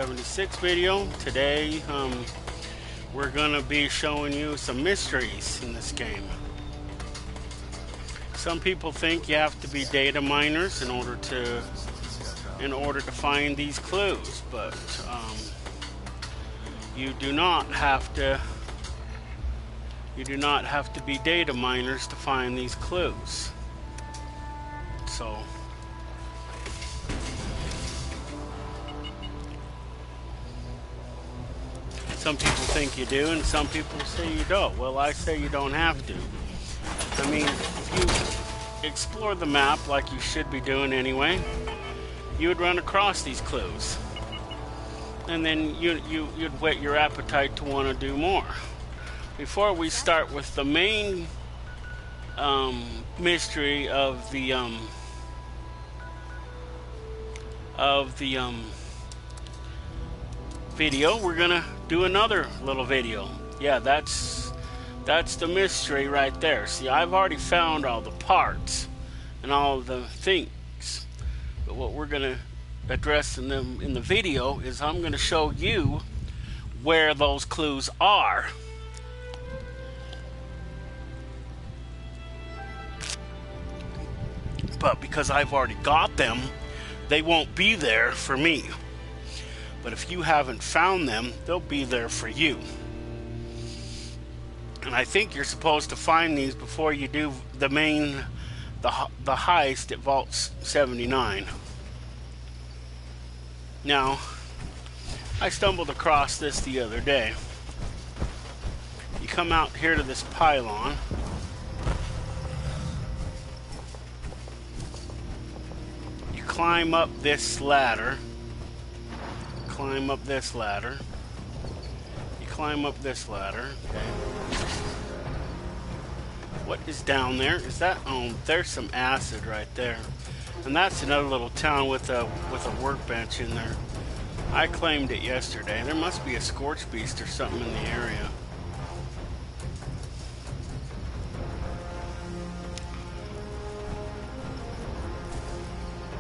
76 video. Today we're gonna be showing you some mysteries in this game. Some people think you have to be data miners in order to find these clues, but you do not have to be data miners to find these clues. So some people think you do, and some people say you don't. Well, I say you don't have to. I mean, if you explore the map like you should be doing anyway, you would run across these clues. And then you'd whet your appetite to want to do more. Before we start with the main mystery of the video, we're gonna do another little video. Yeah, that's the mystery right there. See, I've already found all the parts and all the things, but what we're gonna address in the video is I'm gonna show you where those clues are. But because I've already got them, they won't be there for me. But if you haven't found them, they'll be there for you. And I think you're supposed to find these before you do the heist at Vault 79. Now, I stumbled across this the other day. You come out here to this pylon. You climb up this ladder. Climb up this ladder. You climb up this ladder. Okay. What is down there? Is that? Oh, there's some acid right there. And that's another little town with a workbench in there. I claimed it yesterday. There must be a scorch beast or something in the area.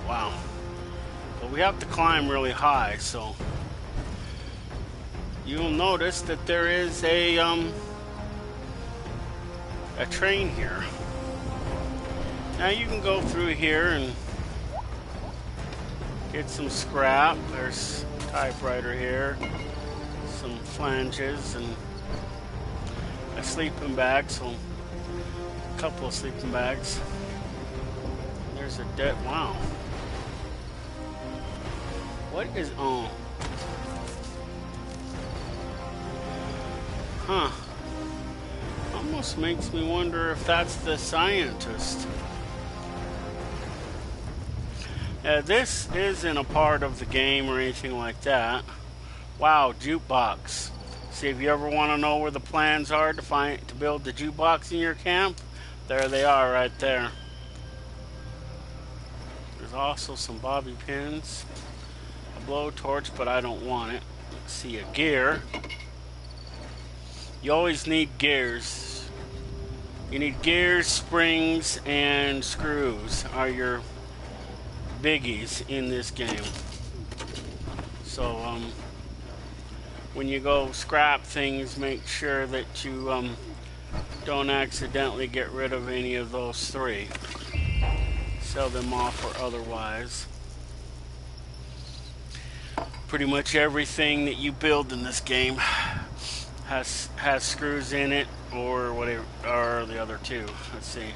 Wow. But we have to climb really high, so you'll notice that there is a train here. Now you can go through here and get some scrap. There's a typewriter here, some flanges, and a sleeping bag. So a couple of sleeping bags. There's a dead. Wow. What is on? Huh. Almost makes me wonder if that's the scientist. This isn't a part of the game or anything like that. Wow, jukebox. See, if you ever want to know where the plans are to build the jukebox in your camp, there they are right there. There's also some bobby pins. Blowtorch, but I don't want it. Let's see, a gear. You always need gears. You need gears, springs, and screws are your biggies in this game. So when you go scrap things, make sure that you don't accidentally get rid of any of those three. Sell them off or otherwise. Pretty much everything that you build in this game has screws in it, or whatever, or the other two. Let's see.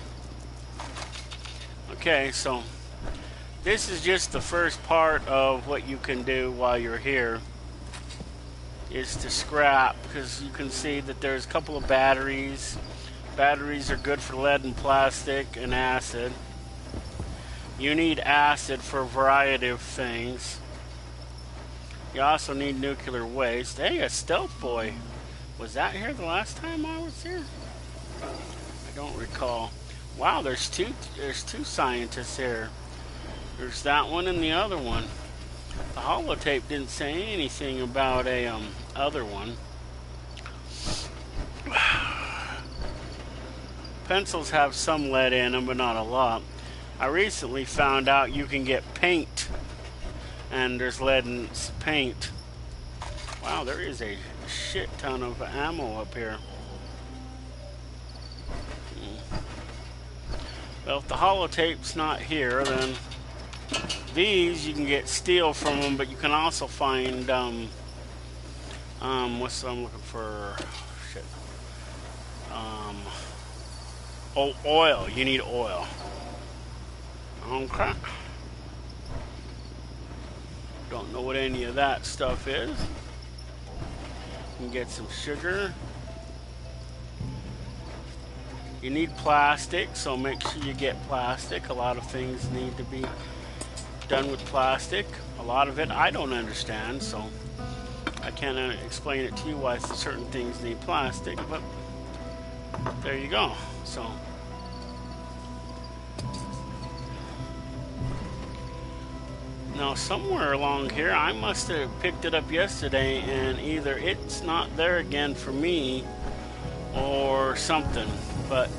Okay, so this is just the first part of what you can do while you're here, is to scrap, because you can see that there's a couple of batteries. Batteries are good for lead and plastic and acid. You need acid for a variety of things. You also need nuclear waste. Hey, a stealth boy. Was that here the last time I was here? I don't recall. Wow, there's two scientists here. There's that one and the other one. The holotape didn't say anything about a other one. Pencils have some lead in them, but not a lot. I recently found out you can get paint and there's lead in paint. Wow, there is a shit ton of ammo up here. Well, if the holotape's not here, then these you can get steel from them, but you can also find what's I'm looking for? Shit. Oh, oil. You need oil. Okay. Don't know what any of that stuff is. You can get some sugar. You need plastic, so make sure you get plastic. A lot of things need to be done with plastic. A lot of it I don't understand, so I can't explain it to you why certain things need plastic, but there you go. So now somewhere along here, I must have picked it up yesterday, and either it's not there again for me or something. But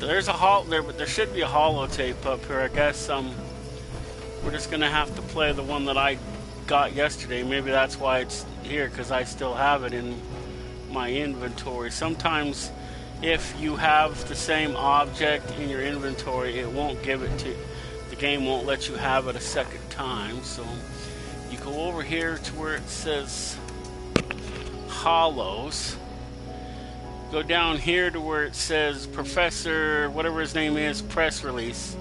there's a but there should be a holotape up here. I guess we're just gonna have to play the one that I got yesterday. Maybe that's why it's here, because I still have it in my inventory. Sometimes if you have the same object in your inventory, it won't give it to the game, won't let you have it a second time. So you go over here to where it says Hollows. Go down here to where it says Professor, whatever his name is, press release.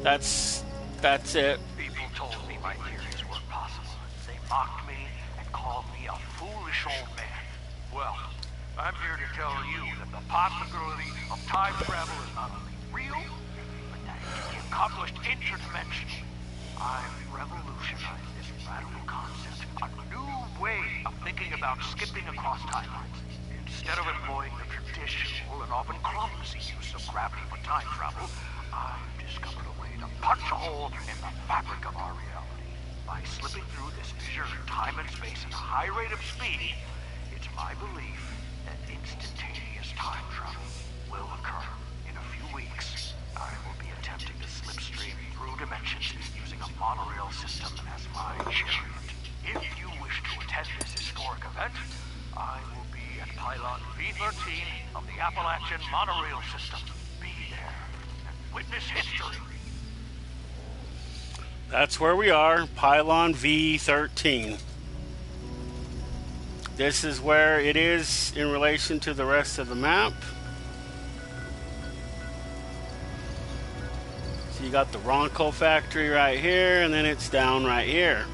That's it. People told me my theories were possible. They mocked me and called me a foolish old man. Well, I'm here to tell you that the possibility of time travel is not only real, but that it can be accomplished interdimensionally. I've revolutionized this radical concept, a new way of thinking about skipping across timelines. Instead of employing the traditional and often clumsy use of gravity for time travel, I've discovered a way to punch a hole in the fabric of our reality. By slipping through this fissure in time and space at a high rate of speed, it's my belief that instantaneous time travel will occur. In a few weeks, I will be attempting to slipstream through dimensions using a monorail system as my chariot. If you wish to attend this historic event, I will be at Pylon V13 of the Appalachian Monorail System. Be there and witness history. That's where we are, Pylon V13. This is where it is in relation to the rest of the map. So you got the Romco factory right here, and then it's down right here.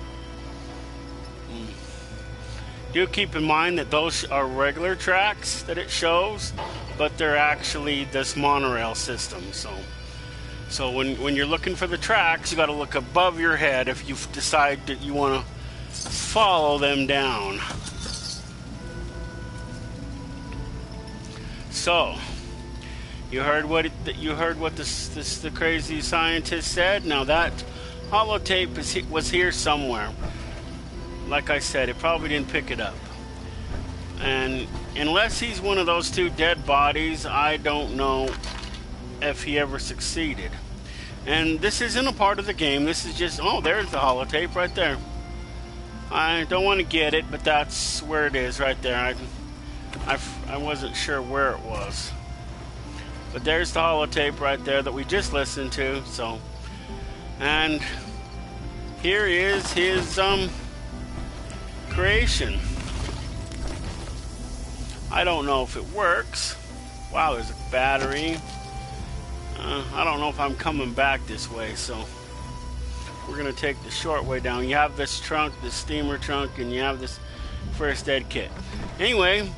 Do keep in mind that those are regular tracks that it shows, but they're actually this monorail system. So when you're looking for the tracks, you got to look above your head if you decide that you want to follow them down. So you heard what the crazy scientist said. Now that holotape was here somewhere. Like I said, it probably didn't pick it up. And unless he's one of those two dead bodies, I don't know if he ever succeeded. And this isn't a part of the game. This is just, oh, there's the holotape right there. I don't want to get it, but that's where it is right there. I wasn't sure where it was. But there's the holotape right there that we just listened to. So, and here is his creation. I don't know if it works. Wow, there's a battery. I don't know if I'm coming back this way, so we're gonna take the short way down. You have this trunk, this steamer trunk, and you have this first aid kit. Anyway,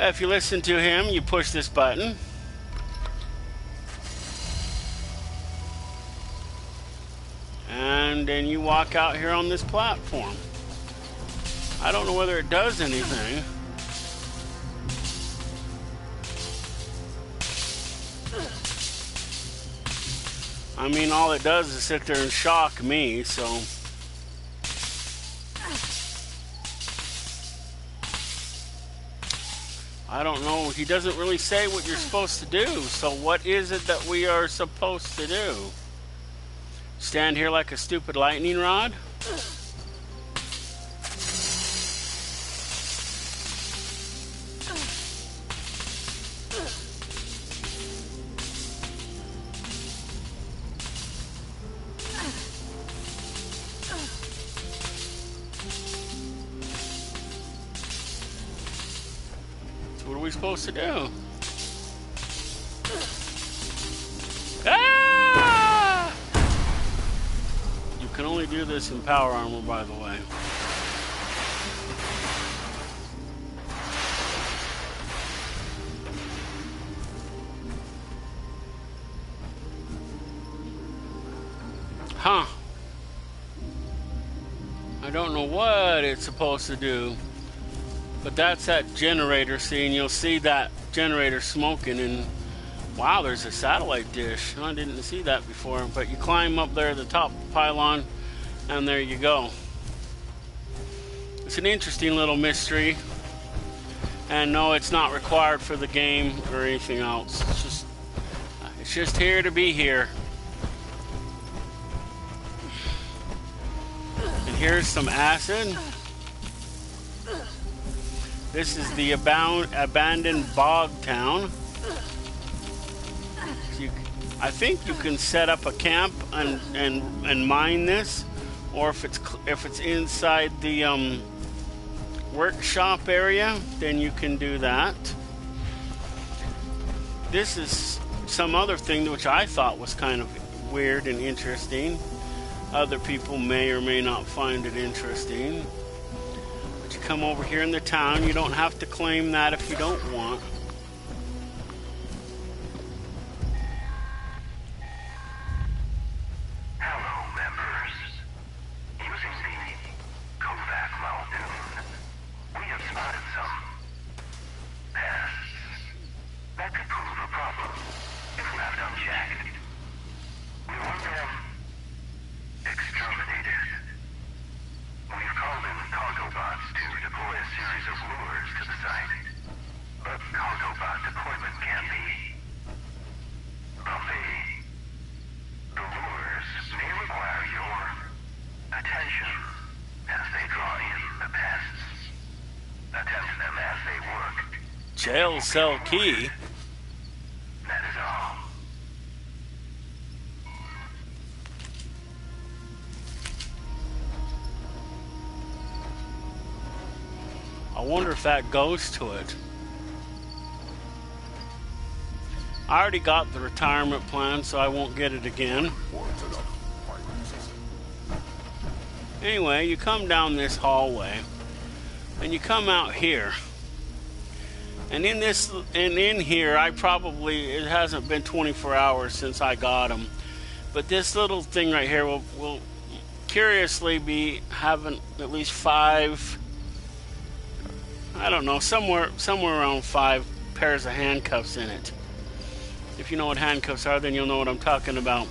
if you listen to him, you push this button. And then you walk out here on this platform. I don't know whether it does anything. I mean, all it does is sit there and shock me, so. I don't know. He doesn't really say what you're supposed to do. So what is it that we are supposed to do? Stand here like a stupid lightning rod? we supposed to do? Ah! You can only do this in power armor, by the way. Huh. I don't know what it's supposed to do, but that's that generator scene. You'll see that generator smoking, and wow, there's a satellite dish. I didn't see that before, but you climb up there, the top pylon, and there you go. It's an interesting little mystery, and no, it's not required for the game or anything else. It's just here to be here. And here's some acid. This is the abandoned bog town. I think you can set up a camp and mine this, or if it's inside the workshop area, then you can do that. This is some other thing which I thought was kind of weird and interesting. Other people may or may not find it interesting. But you come over here in the town, you don't have to claim that if you don't want. Jail cell key. That is all. I wonder if that goes to it. I already got the retirement plan, so I won't get it again. Anyway, you come down this hallway, and you come out here. And in here, it hasn't been 24 hours since I got them. But this little thing right here will curiously be having at least 5, I don't know, somewhere around 5 pairs of handcuffs in it. If you know what handcuffs are, then you'll know what I'm talking about.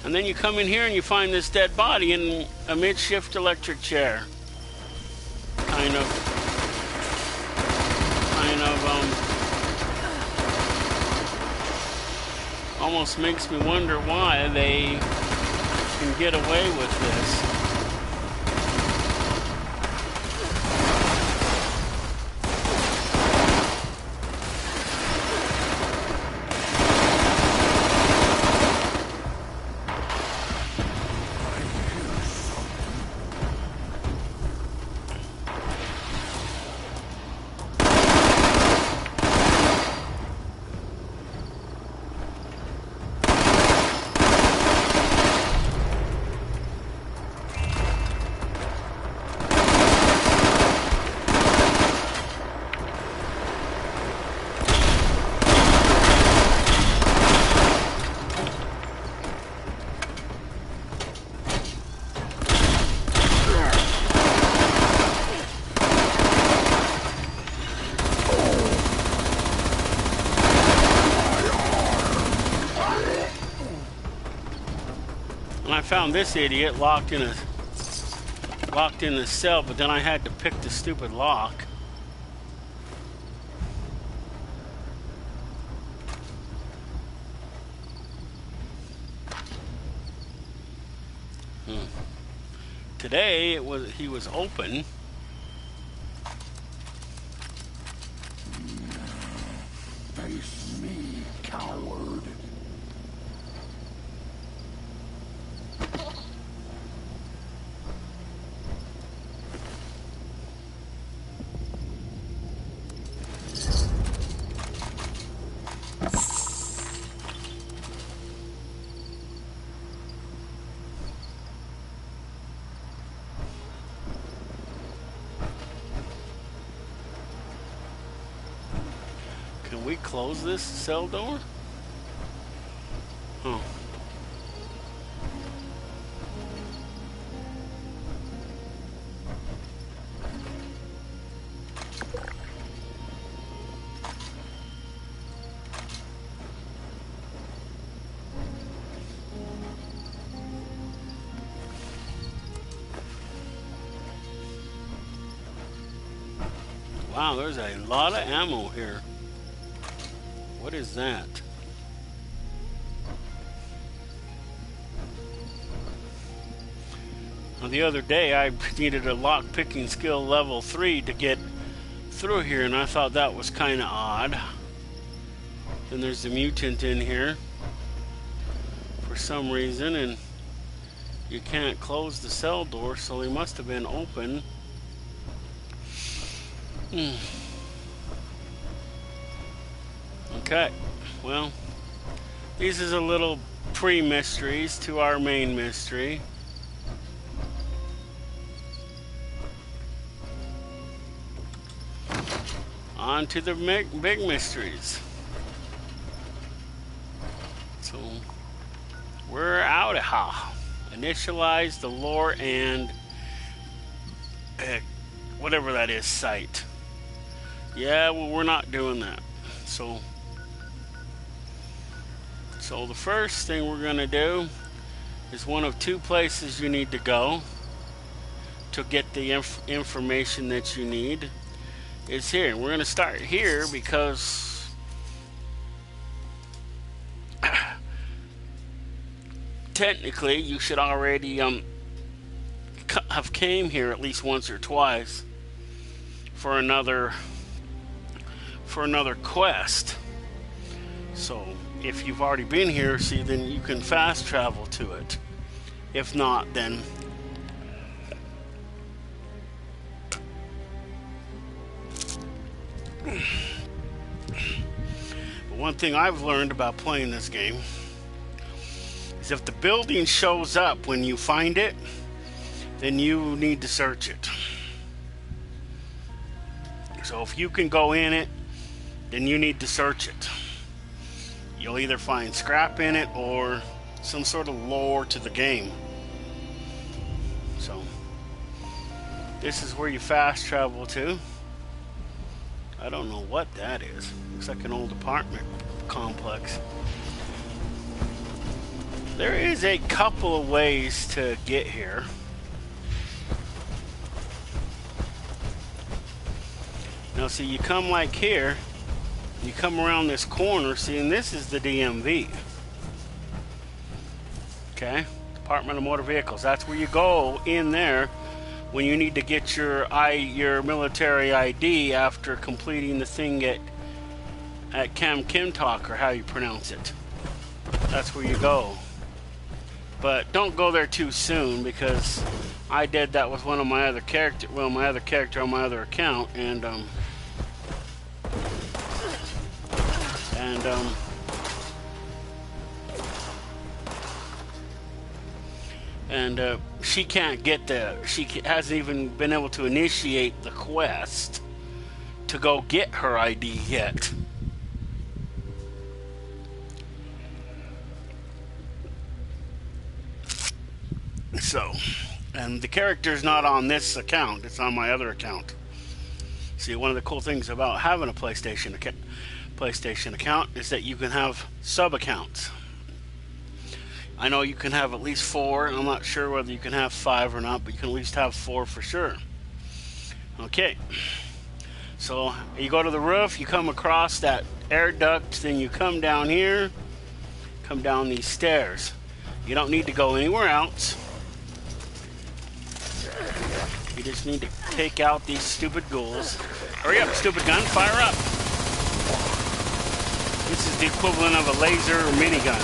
And then you come in here and you find this dead body in a midshift electric chair. Kind of almost makes me wonder why they can get away with this. I found this idiot locked in the cell, but then I had to pick the stupid lock. Today he was open. Face me, coward. Can we close this cell door? Huh. Wow, there's a lot of ammo here. What is that? Well, the other day I needed a lock-picking skill level 3 to get through here, and I thought that was kind of odd. Then there's the mutant in here for some reason, and you can't close the cell door, so they must have been open. Okay, well, these is a little pre-mysteries to our main mystery. On to the big mysteries. So, we're out of here. Initialize the lore and whatever that is, site. Yeah, well, we're not doing that. So the first thing we're going to do is one of two places you need to go to get the information that you need is here. We're going to start here because technically you should already have came here at least once or twice for another quest. So if you've already been here, see, then you can fast travel to it. If not, then but one thing I've learned about playing this game is if the building shows up when you find it, then you need to search it. So if you can go in it, then you need to search it. You'll either find scrap in it or some sort of lore to the game. So this is where you fast travel to. I don't know what that is. Looks like an old apartment complex. There is a couple of ways to get here. Now see, you come like here, you come around this corner, see, and this is the DMV. Okay, Department of Motor Vehicles. That's where you go in there when you need to get your military ID after completing the thing at Camp Kimtok, or how you pronounce it. That's where you go. But don't go there too soon, because I did that with one of my other character, well, my other character on my other account, and she can't get the, she hasn't even been able to initiate the quest to go get her ID yet. So, and the character's not on this account, it's on my other account. See, one of the cool things about having a PlayStation account is that you can have sub-accounts. I know you can have at least 4, and I'm not sure whether you can have 5 or not, but you can at least have 4 for sure. Okay, so you go to the roof, you come across that air duct, then you come down here, come down these stairs. You don't need to go anywhere else. You just need to take out these stupid ghouls. Hurry up, stupid gun, fire up! This is the equivalent of a laser or minigun.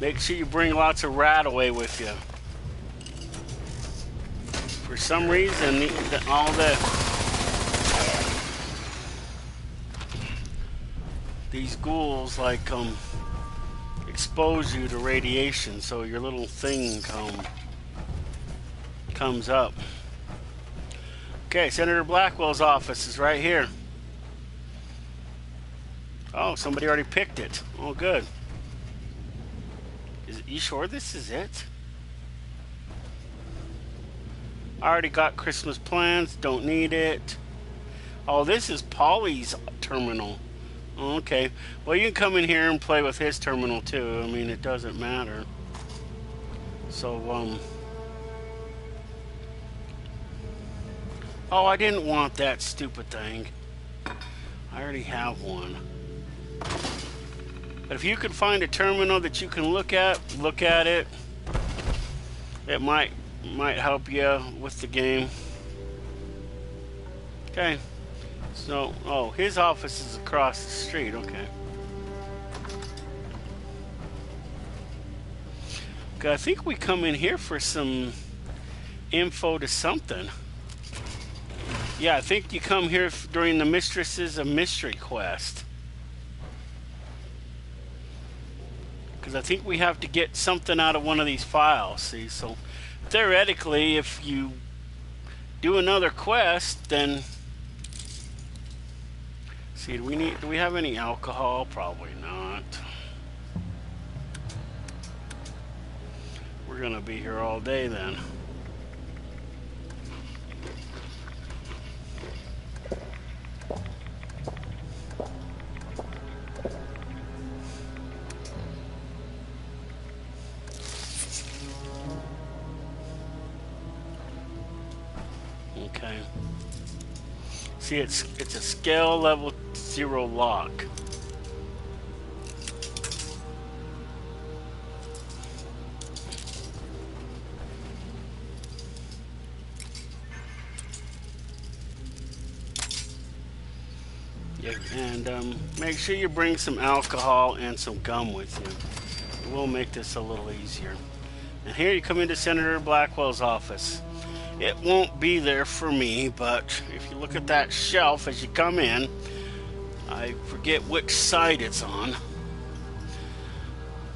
Make sure you bring lots of rat away with you. For some reason, these ghouls like expose you to radiation, so your little thing comes up. Okay, Senator Blackwell's office is right here. Oh, somebody already picked it. Oh, good. You sure this is it? I already got Christmas plans. Don't need it. Oh, this is Polly's terminal. Okay. Well, you can come in here and play with his terminal too. I mean, it doesn't matter. So, oh, I didn't want that stupid thing. I already have one. But if you can find a terminal that you can look at it. It might help you with the game. Okay. So, oh, his office is across the street. Okay. Okay, I think we come in here for some info to something. Yeah, I think you come here during the Mistresses of Mystery quest. Because I think we have to get something out of one of these files, see? So, theoretically, if you do another quest, then... See, do we have any alcohol? Probably not. We're gonna be here all day then. Okay. See, it's a scale level 0 lock. Yeah, and make sure you bring some alcohol and some gum with you. It will make this a little easier. And here you come into Senator Blackwell's office. It won't be there for me, but if you look at that shelf as you come in, I forget which side it's on.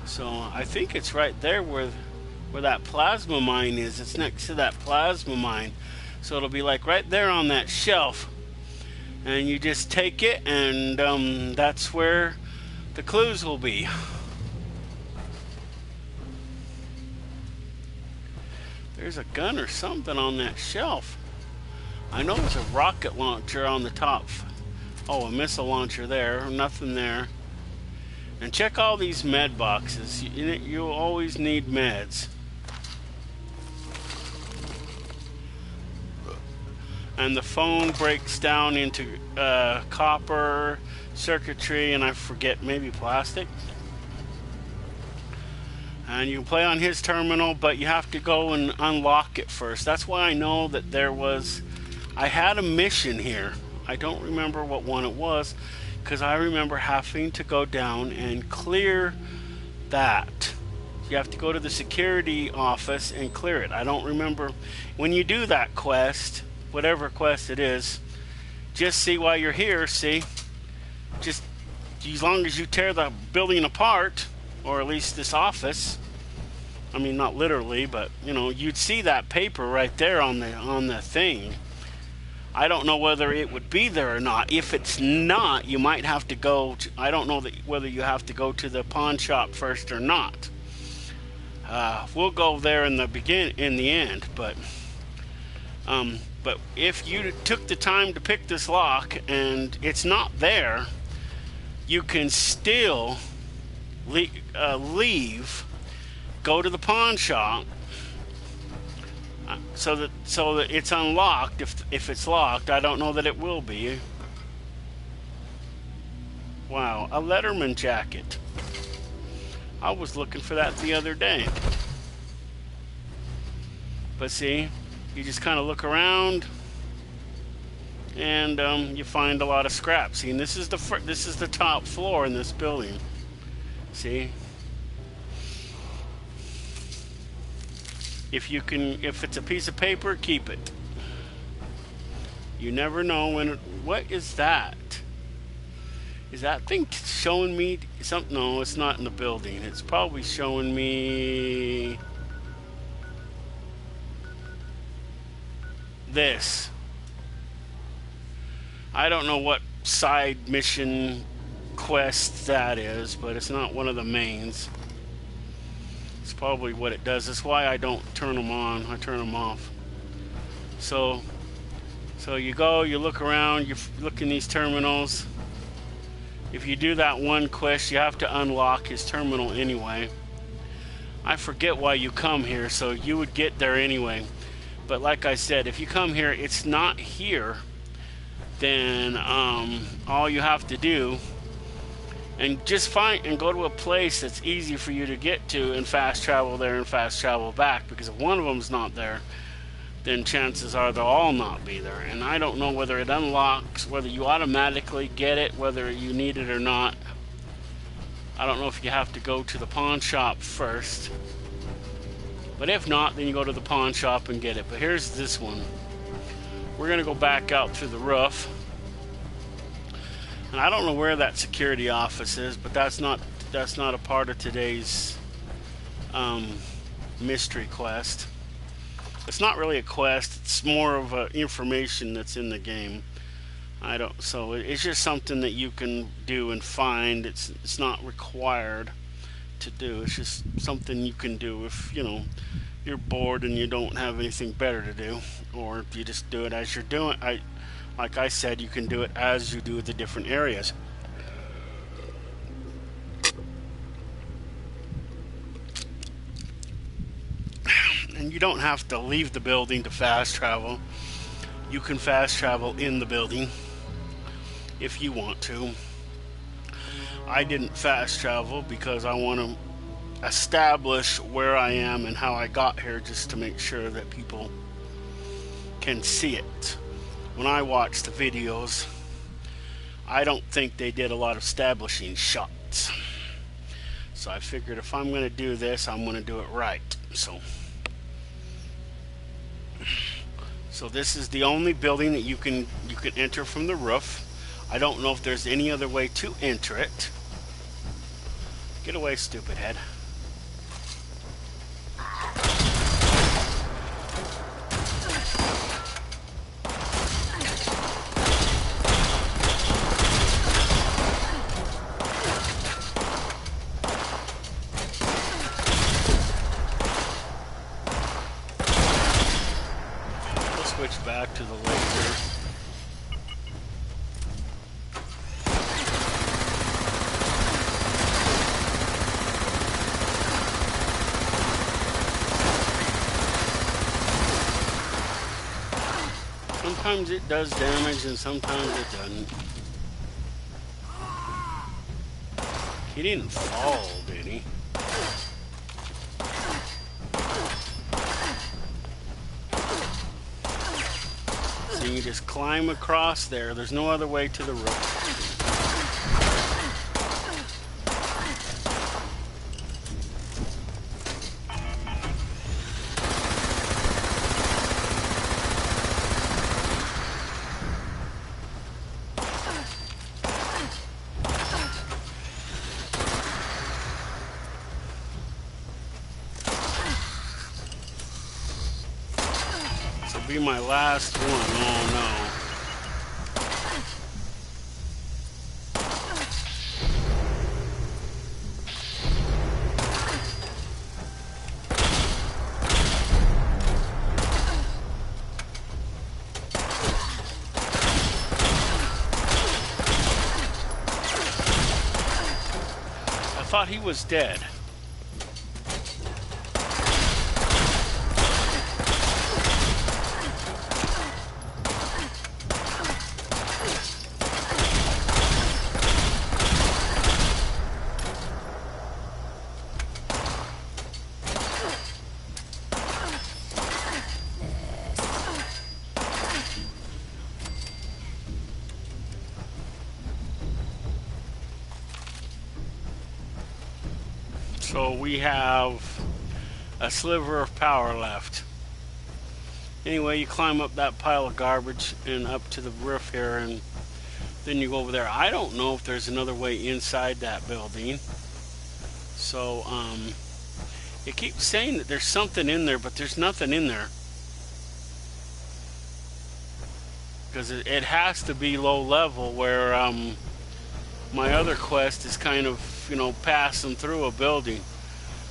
So I think it's right there where that plasma mine is. It's next to that plasma mine. So it'll be like right there on that shelf. And you just take it, and that's where the clues will be. There's a gun or something on that shelf. I know there's a rocket launcher on the top. Oh, a missile launcher there. Nothing there. And check all these med boxes. You'll always need meds. And the phone breaks down into copper, circuitry, and I forget, maybe plastic. And you can play on his terminal, but you have to go and unlock it first. That's why I know that I had a mission here. I don't remember what one it was, because I remember having to go down and clear that. You have to go to the security office and clear it. I don't remember. When you do that quest, whatever quest it is, just see while you're here, see? Just as long as you tear the building apart, or at least this office. I mean, not literally, but you know, you'd see that paper right there on the thing. I don't know whether it would be there or not. If it's not, you might have to go to, I don't know whether you have to go to the pawn shop first or not. We'll go there in the end, but if you took the time to pick this lock and it's not there, you can still leave, go to the pawn shop, so that it's unlocked. If it's locked, I don't know that it will be. Wow, a Letterman jacket. I was looking for that the other day. But see, you just kind of look around, and you find a lot of scrap. See, and this is the top floor in this building. See, if it's a piece of paper, keep it. You never know when what is that? Is that thing showing me something? No, it's not in the building. It's probably showing me... this. I don't know what side mission quest that is, but it's not one of the mains. It's probably what it does. That's why I don't turn them on. I turn them off. So you go, you look around, you look in these terminals. If you do that one quest, you have to unlock his terminal anyway. I forget why you come here, so you would get there anyway. But like I said, if you come here, it's not here, then all you have to do and just find and go to a place that's easy for you to get to and fast travel there and fast travel back, because if one of them's not there, then chances are they'll all not be there. And I don't know whether it unlocks, whether you automatically get it, whether you need it or not. I don't know if you have to go to the pawn shop first, but if not, then you go to the pawn shop and get it. But here's this one. We're gonna go back out through the roof, and I don't know where that security office is, but that's not a part of today's mystery quest. It's not really a quest, it's more of information that's in the game. So it's just something that you can do and find. It's not required to do. It's just something you can do if, you know, you're bored and you don't have anything better to do, or if you just do it as you're doing. Like I said, you can do it as you do the different areas. And you don't have to leave the building to fast travel. You can fast travel in the building if you want to. I didn't fast travel because I want to establish where I am and how I got here, just to make sure that people can see it. When I watch the videos, I don't think they did a lot of establishing shots. So I figured if I'm going to do this, I'm going to do it right. So this is the only building that you can enter from the roof. I don't know if there's any other way to enter it. Get away, stupid head. Switch back to the laser. Sometimes it does damage and sometimes it doesn't. He didn't fall, did he? So you just climb across there. There's no other way to the roof. Be my last one. Oh no. I thought he was dead. So we have a sliver of power left. Anyway, you climb up that pile of garbage and up to the roof here, and then you go over there. I don't know if there's another way inside that building. So, it keeps saying that there's something in there, but there's nothing in there. because it has to be low level, where my other quest is kind of, you know, passing through a building.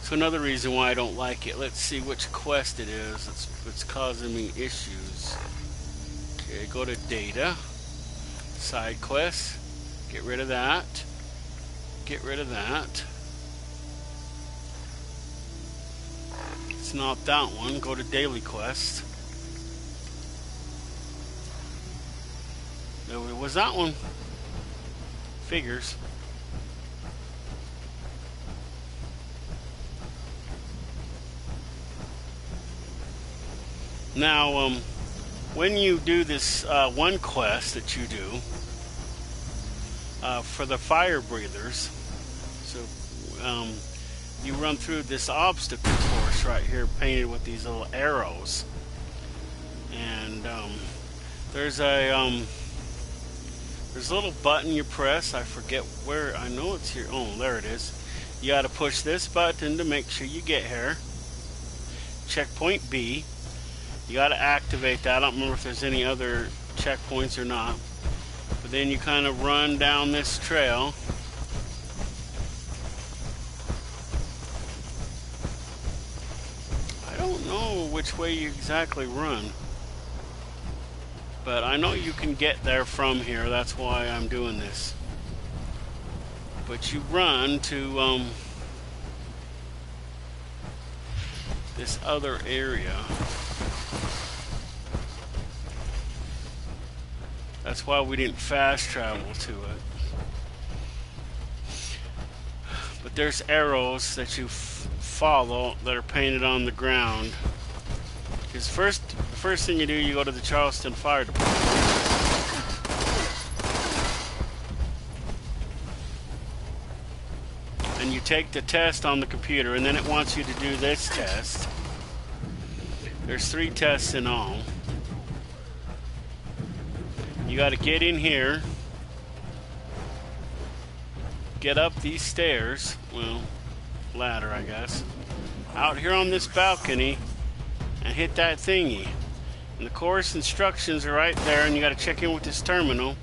So another reason why I don't like it. Let's see which quest it is. It's causing me issues. Okay, go to data, side quests, get rid of that, get rid of that. It's not that one. Go to daily quest. There was that one. Figures. Now, when you do this one quest that you do for the fire breathers, so you run through this obstacle course right here, painted with these little arrows, and there's a little button you press. I forget where. I know it's here. Oh, there it is. You got to push this button to make sure you get here. Checkpoint B. You got to activate that. I don't remember if there's any other checkpoints or not. But then you kind of run down this trail. I don't know which way you exactly run, but I know you can get there from here. That's why I'm doing this. But you run to this other area. That's why we didn't fast travel to it. But there's arrows that you follow that are painted on the ground. Because the first thing you do, you go to the Charleston Fire Department. And you take the test on the computer, and then it wants you to do this test. There's 3 tests in all. You got to get in here, get up these stairs, well, ladder I guess, out here on this balcony, and hit that thingy. And the course instructions are right there, and you got to check in with this terminal,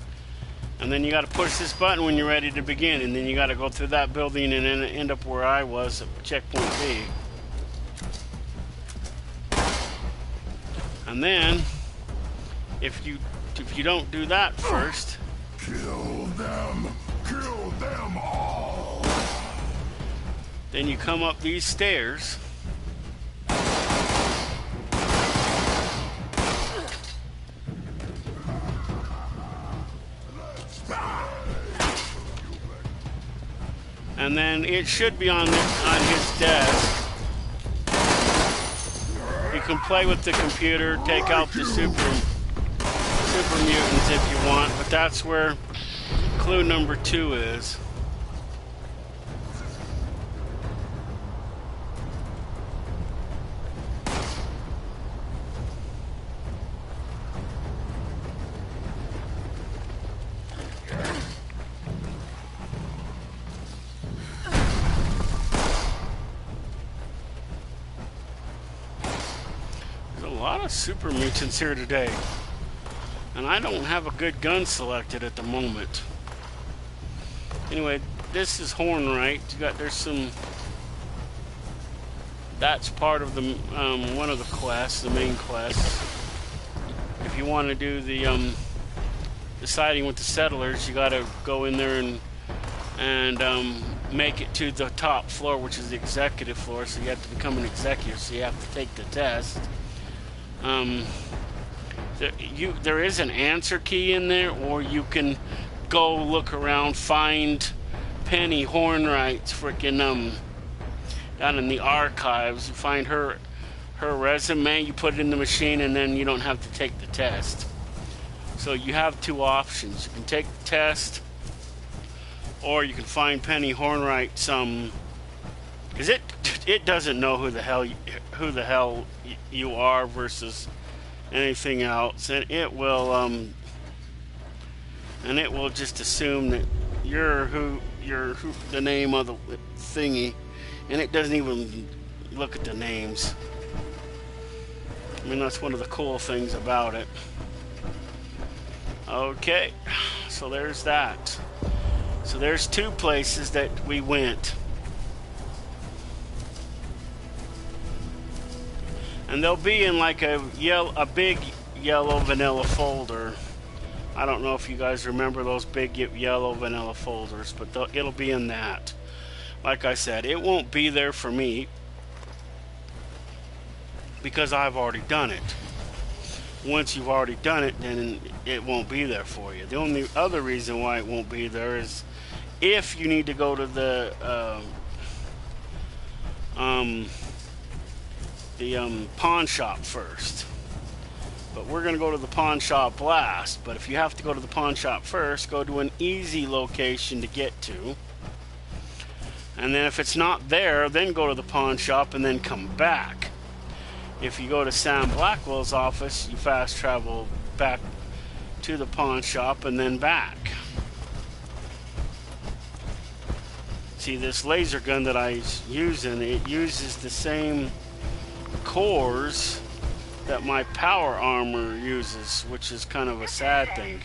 and then you got to push this button when you're ready to begin, and then you got to go through that building and then end up where I was at checkpoint B. And then if you don't do that first, Kill them all. then you come up these stairs, and then it should be on his desk. You can play with the computer, take out the super mutants if you want, but that's where clue number 2 is. There's a lot of super mutants here today. And I don't have a good gun selected at the moment. Anyway, this is Hornwright. There's some. That's part of the one of the quests, the main quest. If you want to do the siding with the settlers, you got to go in there and make it to the top floor, which is the executive floor. So you have to become an executive. So you have to take the test. There is an answer key in there, or you can go look around, find Penny Hornwright's freaking down in the archives. You find her resume, you put it in the machine, and then you don't have to take the test. So you have 2 options. You can take the test, or you can find Penny Hornwright's because it doesn't know who the hell you are versus anything else, and it will just assume that you're the name of the thingy, and it doesn't even look at the names. I mean, that's one of the cool things about it. Okay, so there's that. So there's two places that we went. And they'll be in like a big yellow vanilla folder. I don't know if you guys remember those big yellow vanilla folders, but it'll be in that. Like I said, it won't be there for me because I've already done it. Once you've already done it, then it won't be there for you. The only other reason why it won't be there is if you need to go to the pawn shop first. But we're going to go to the pawn shop last. But if you have to go to the pawn shop first, go to an easy location to get to. And then if it's not there, then go to the pawn shop and then come back. If you go to Sam Blackwell's office, you fast travel back to the pawn shop and then back. See, this laser gun that I was using, it uses the same cores that my power armor uses, which is kind of a sad thing.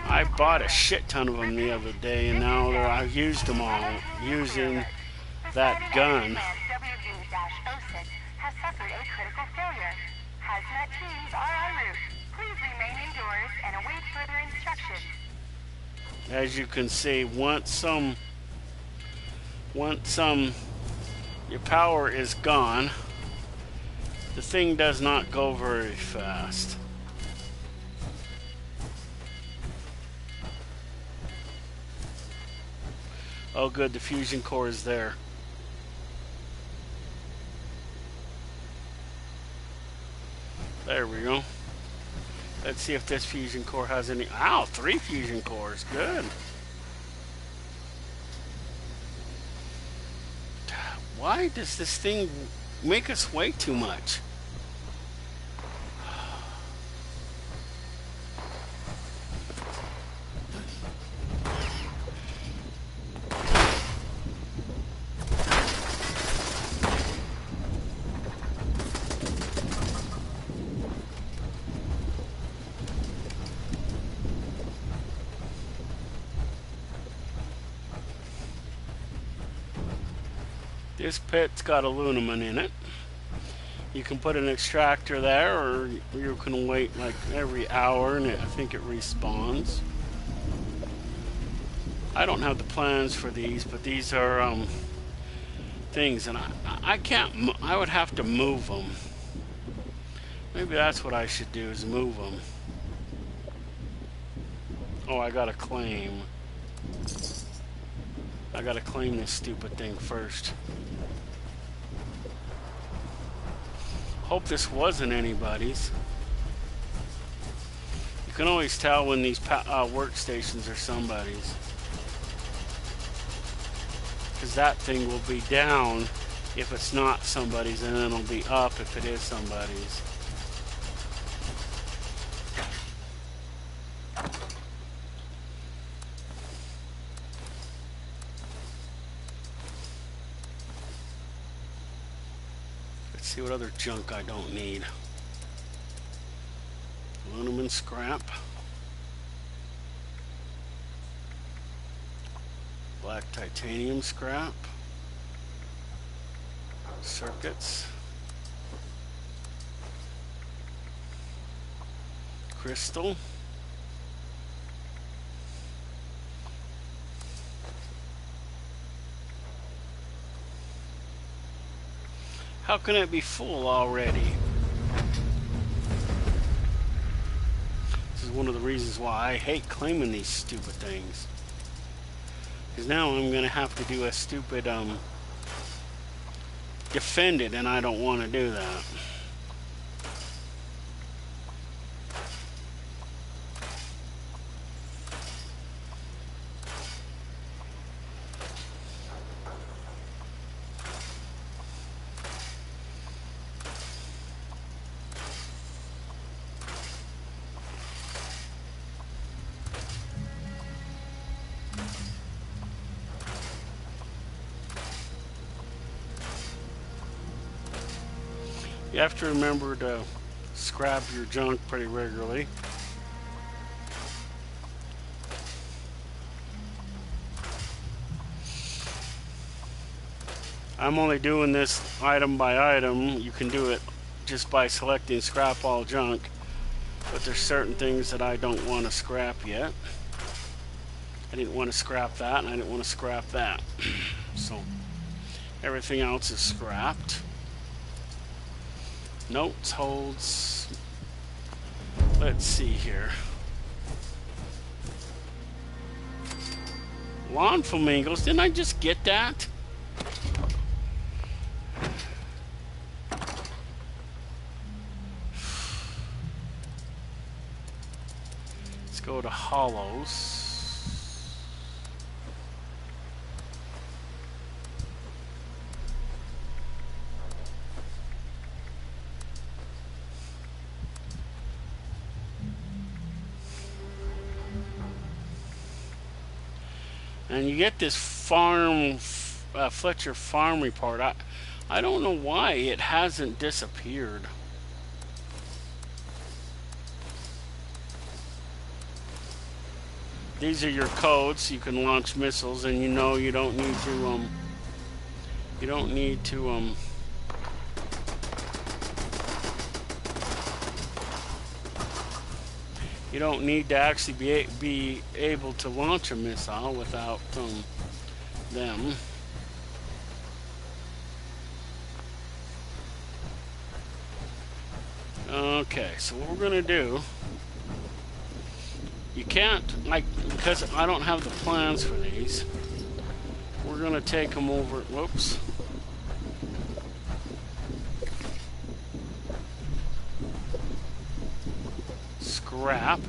I bought a shit ton of them the other day, and now I've used them all using that gun. As you can see, once your power is gone, the thing does not go very fast. Oh good, the fusion core is there. There we go. Let's see if this fusion core has any. Ow, 3 fusion cores. Good. Why does this thing make us weigh too much? This pit's got aluminum in it. You can put an extractor there, or you can wait like every hour and I think it respawns. I don't have the plans for these, but these are things, and I can't. I would have to move them. Maybe that's what I should do, is move them. Oh, I gotta claim. I gotta claim this stupid thing first. Hope this wasn't anybody's. You can always tell when these workstations are somebody's, because that thing will be down if it's not somebody's, and then it'll be up if it is somebody's. See what other junk I don't need. Aluminum scrap. Black titanium scrap. Circuits. Crystal. How can it be full already? This is one of the reasons why I hate claiming these stupid things. Because now I'm going to have to do a stupid defend it, and I don't want to do that. You have to remember to scrap your junk pretty regularly. I'm only doing this item by item. You can do it just by selecting scrap all junk. But there's certain things that I don't want to scrap yet. I didn't want to scrap that, and I didn't want to scrap that. So everything else is scrapped. Notes, holds. Let's see here. Lawn flamingos. Didn't I just get that? Let's go to hollows. And you get this farm, Fletcher farm report. I don't know why it hasn't disappeared. These are your codes. You can launch missiles, and you know you don't need to you don't need to actually be able to launch a missile without them. Okay, so what we're gonna do, you can't, because I don't have the plans for these, we're gonna take them over, whoops. Scrap.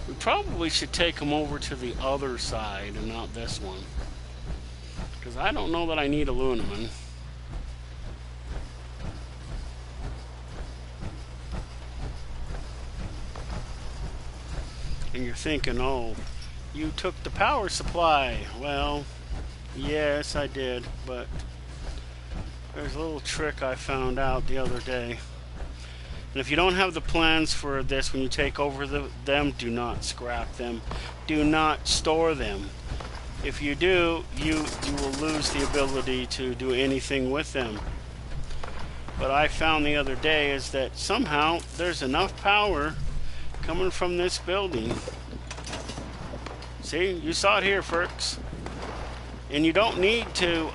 We probably should take them over to the other side and not this one, because I don't know that I need aluminum. And you're thinking, oh, you took the power supply. Well, yes, I did, but there's a little trick I found out the other day. And if you don't have the plans for this when you take over them, do not scrap them. Do not store them. If you do, you will lose the ability to do anything with them. What I found the other day is that somehow there's enough power coming from this building. See, you saw it here, folks. And you don't need to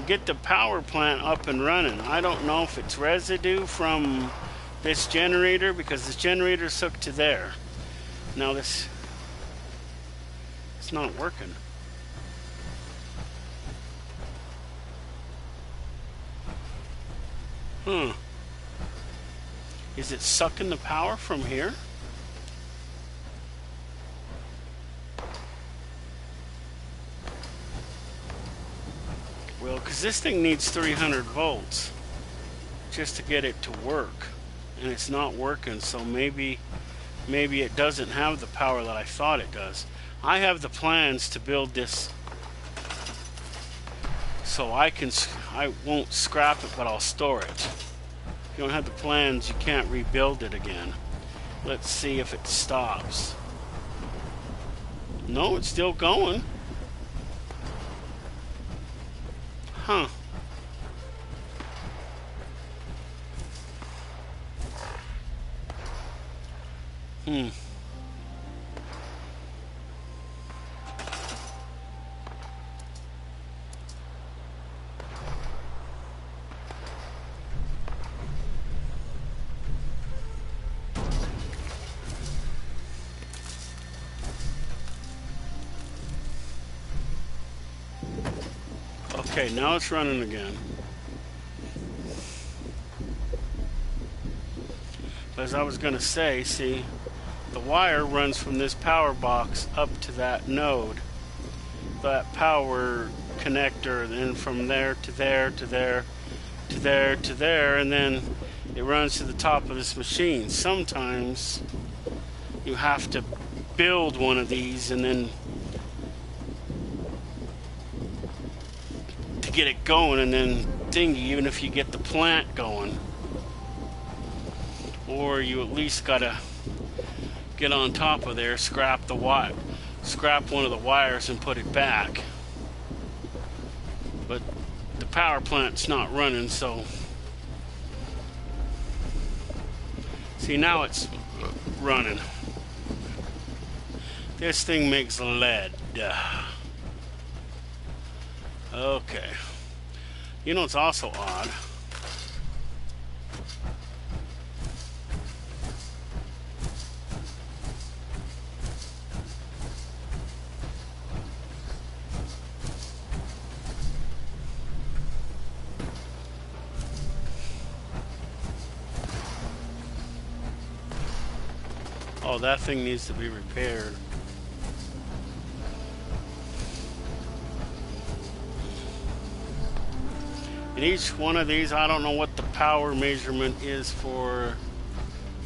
get the power plant up and running. I don't know if it's residue from this generator, because this generator's hooked to there. Now it's not working. Is it sucking the power from here? Well, because this thing needs 300 volts just to get it to work, and it's not working, so maybe it doesn't have the power that I thought it does. I have the plans to build this so I won't scrap it, but I'll store it. If you don't have the plans, you can't rebuild it again. Let's see if it stops. No, it's still going. Huh. Okay, now it's running again. As I was going to say, see, the wire runs from this power box up to that node, that power connector, then from there to there to there to there to there, and then it runs to the top of this machine. Sometimes you have to build one of these and then to get it going, and then thingy, even if you get the plant going. Or you at least gotta get on top of there, scrap one of the wires and put it back. But the power plant's not running, so see, now it's running. This thing makes lead. Okay. You know, it's also odd. Oh, that thing needs to be repaired. And each one of these, I don't know what the power measurement is for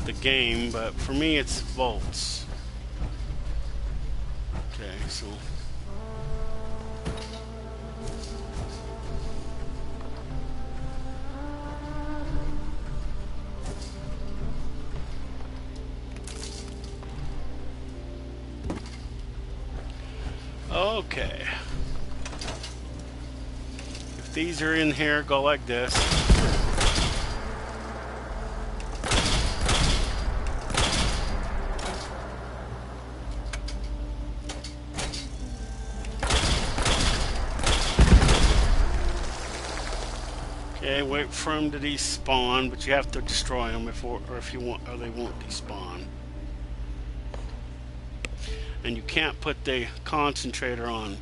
the game, but for me it's volts. Okay, so okay. If these are in here, go like this. Okay, wait for them to despawn, but you have to destroy them before, or they won't despawn. And you can't put the concentrator on.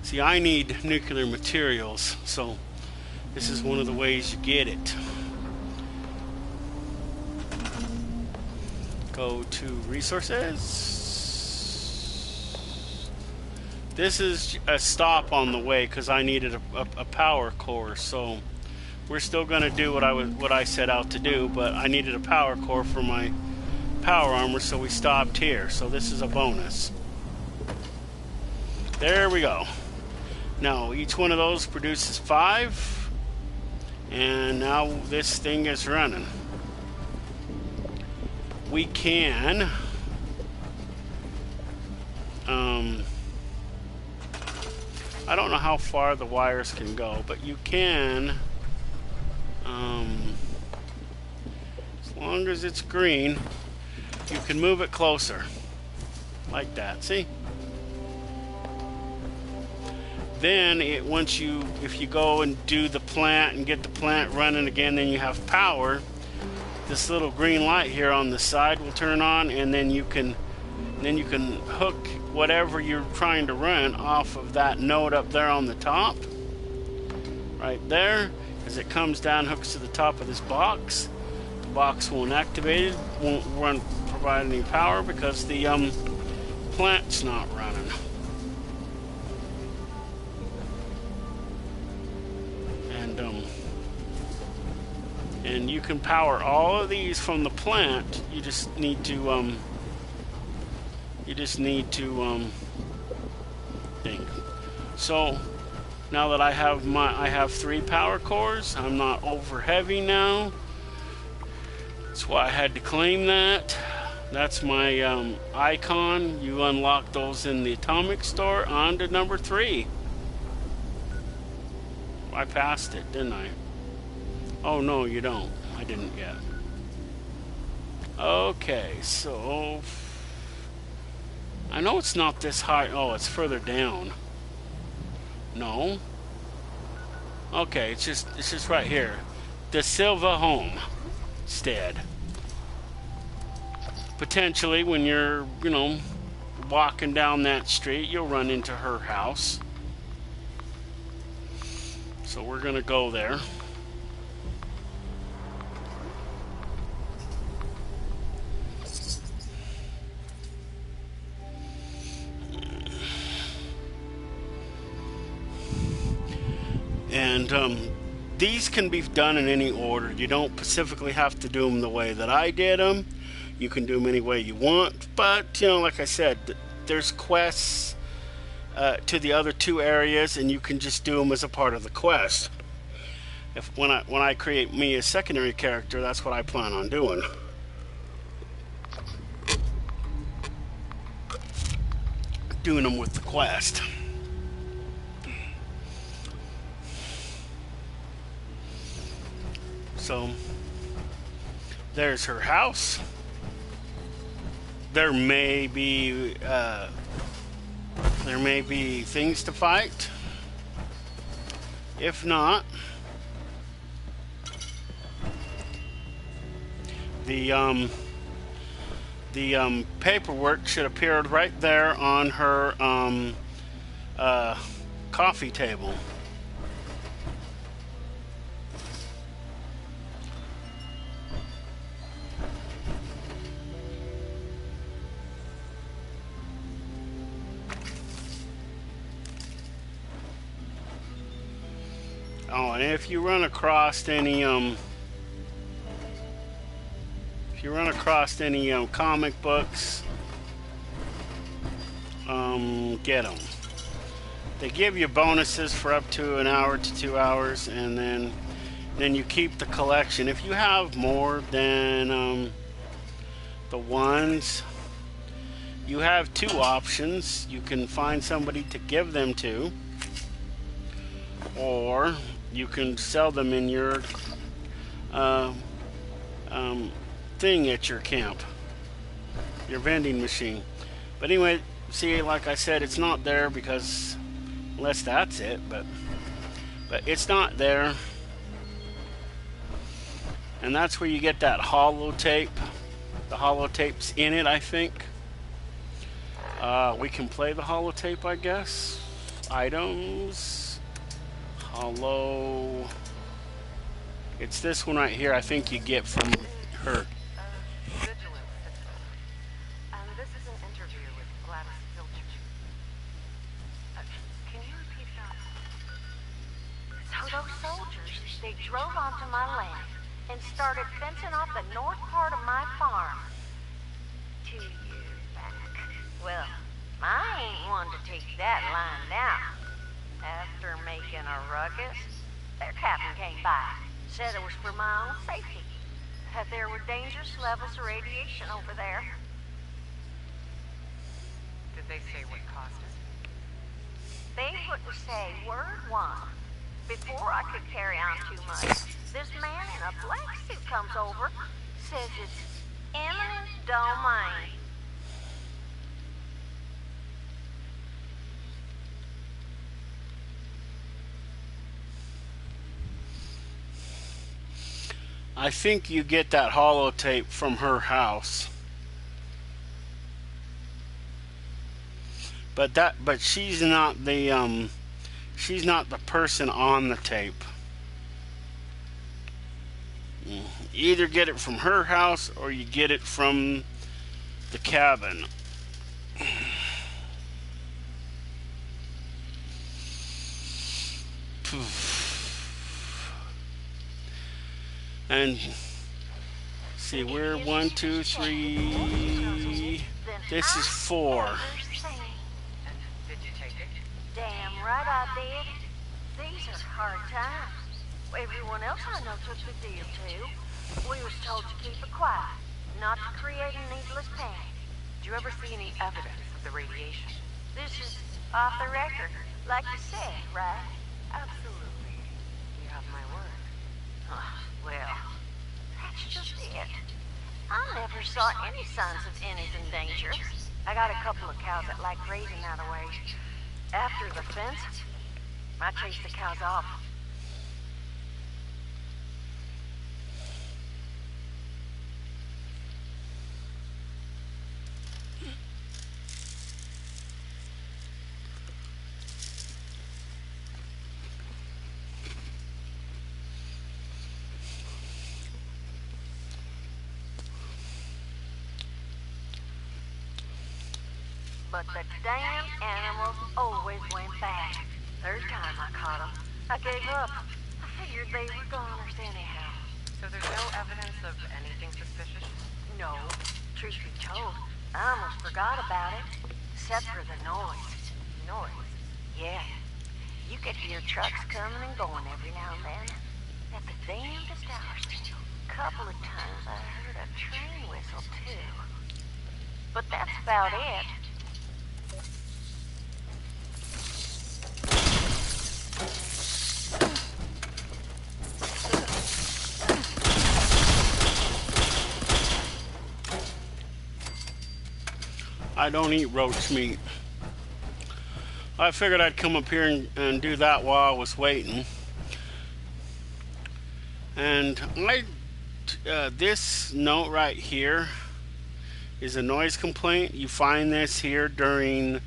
See, I need nuclear materials, so this is one of the ways you get it. Go to resources. This is a stop on the way because I needed a power core, so we're still going to do what I set out to do, but I needed a power core for my power armor, so we stopped here. So this is a bonus. There we go. Now each one of those produces 5, and now this thing is running. We can I don't know how far the wires can go, but you can as long as it's green, you can move it closer like that. See? Then if you go and do the plant and get the plant running again, then you have power. This little green light here on the side will turn on, and then you can hook whatever you're trying to run off of that node up there on the top, right there. As it comes down, hooks to the top of this box. The box won't activate it, won't provide any power because the plant's not running. And you can power all of these from the plant. You just need to think. So now that I have 3 power cores, I'm not over heavy now. That's why I had to claim that. That's my icon. You unlock those in the atomic store. On to number 3. I passed it, didn't I? Oh no, you don't. I didn't yet. Okay, so I know it's not this high. Oh, it's further down. No. Okay, it's just right here. The Silva homestead. Potentially, when you're, walking down that street, you'll run into her house. So we're gonna go there. And these can be done in any order. You don't specifically have to do them the way that I did them. You can do them any way you want. But, like I said, there's quests to the other 2 areas, and you can just do them as a part of the quest. When I create me a secondary character, that's what I plan on doing. doing them with the quest. So there's her house. There may be things to fight. If not, the paperwork should appear right there on her coffee table. Oh, and if you run across any comic books, get them. They give you bonuses for up to an hour to 2 hours, and then you keep the collection. If you have more than the ones, you have two options. You can find somebody to give them to, or you can sell them in your thing at your camp, your vending machine. But anyway, see, like I said, it's not there because, unless that's it, but it's not there. And that's where you get that holotape. The holotape's in it, I think. We can play the holotape, I guess. Items. Holo. It's this one right here, I think you get from her. This is an interview with Gladys Filcher. Can you repeat that? So those soldiers, they drove onto my land and started fencing off the north part of my farm. 2 years back. Well, I ain't one to take that line down. After making a ruckus, their captain came by, said it was for my own safety, that there were dangerous levels of radiation over there. Did they say what caused it? They wouldn't say word one. Before I could carry on too much, this man in a black suit comes over, says it's eminent domain. I think you get that holotape from her house. But she's not the person on the tape. You either get it from her house or you get it from the cabin. And see, we're 1, 2, 3. This is 4. And did you take it? Damn right I did. These are hard times. Everyone else I know took the deal too. We was told to keep it quiet, not to create a needless panic. Did you ever see any evidence of the radiation? This is off the record, like you said, right? Absolutely. You have my word. Well, that's just it. I never saw any signs of anything dangerous. I got a couple of cows that like grazing that way. After the fence, I chased the cows off. But the damn animals always went back. Third time I caught them, I gave up. I figured they were goners anyhow. So there's no evidence of anything suspicious? No, truth be told, I almost forgot about it. Except for the noise. Noise? Yeah. You could hear trucks coming and going every now and then. At the damnedest hours. Couple of times I heard a train whistle, too. But that's about it. I don't eat roach meat. I figured I'd come up here and do that while I was waiting. And this note right here is a noise complaint. You find this here during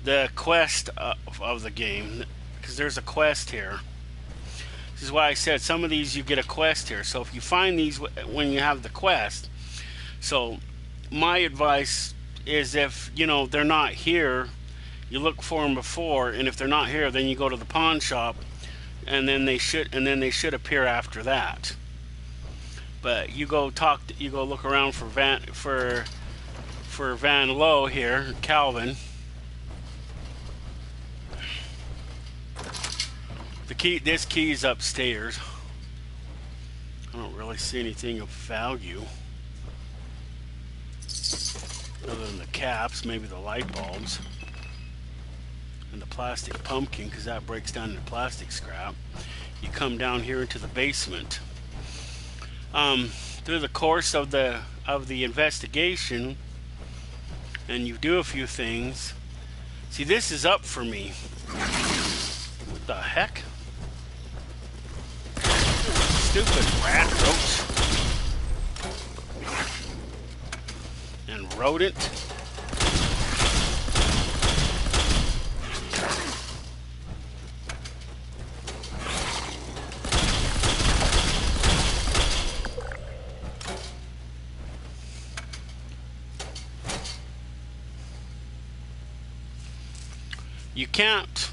the quest of the game, because there's a quest here. This is why I said some of these you get a quest here. So if you find these when you have the quest, so my advice is, if you know they're not here, you look for them before, and if they're not here, then you go to the pawn shop, and then they should appear after that. But you go look around for Van Lowe here, Calvin. This key's upstairs. I don't really see anything of value other than the caps, maybe the light bulbs, and the plastic pumpkin, because that breaks down into plastic scrap. You come down here into the basement. Through the course of the investigation, and you do a few things. See, this is up for me. What the heck? Stupid rat roach and rodent. You can't,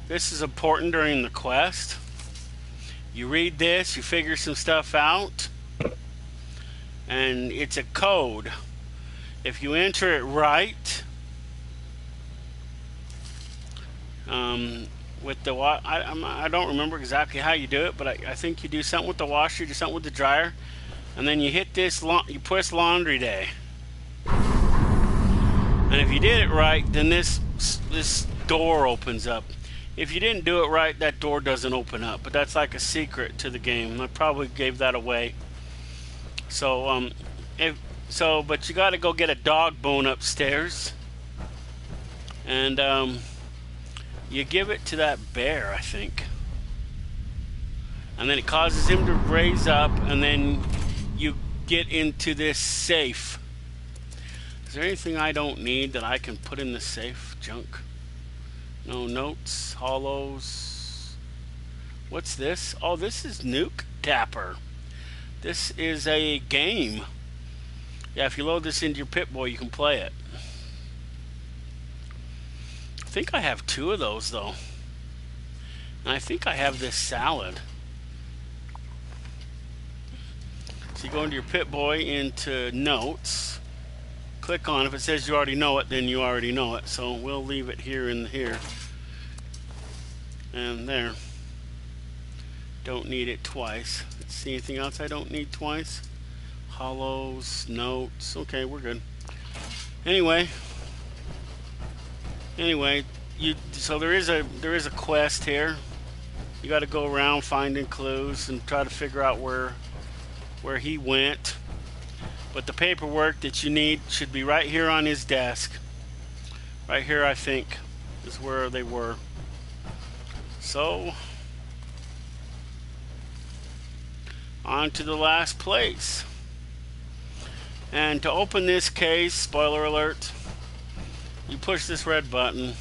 this is important during the quest. You read this, you figure some stuff out, and it's a code. If you enter it right, with the I don't remember exactly how you do it, but I think you do something with the washer, you do something with the dryer, and then you hit this, you push laundry day. And if you did it right, then this door opens up. If you didn't do it right, that door doesn't open up. But that's like a secret to the game. I probably gave that away. So, but you got to go get a dog bone upstairs, and you give it to that bear, I think, and then it causes him to raise up, and then you get into this safe. Is there anything I don't need that I can put in the safe? Junk. No notes, hollows. What's this? Oh, this is Nuke Tapper. This is a game. Yeah, if you load this into your Pip-Boy, you can play it. I think I have 2 of those, though. And I think I have this salad. So you go into your Pip-Boy, into Notes. Click on it. If it says you already know it, then you already know it. So we'll leave it here and here. And there. Don't need it twice. Let's see, anything else I don't need twice? Hollows, notes. Okay, we're good. Anyway, so there is a quest here. You got to go around finding clues and try to figure out where he went. But the paperwork that you need should be right here on his desk. Right here, I think, is where they were. So, on to the last place. And to open this case, spoiler alert, you push this red button.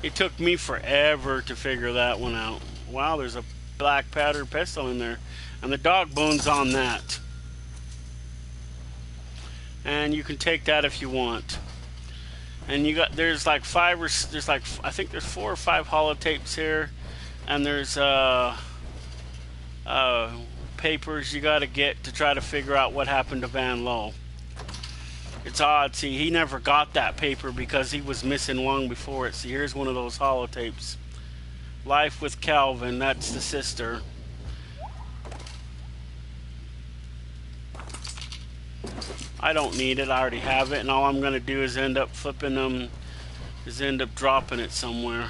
It took me forever to figure that one out. Wow, there's a black powder pestle in there. And the dog bone's on that. And you can take that if you want. And there's like I think there's 4 or 5 holotapes here. And there's papers you gotta get to try to figure out what happened to Van Lowe. It's odd, see, he never got that paper because he was missing long before it. See, here's one of those holotapes. Life with Calvin, that's the sister. I don't need it, I already have it, and all I'm gonna do is end up flipping them, end up dropping it somewhere.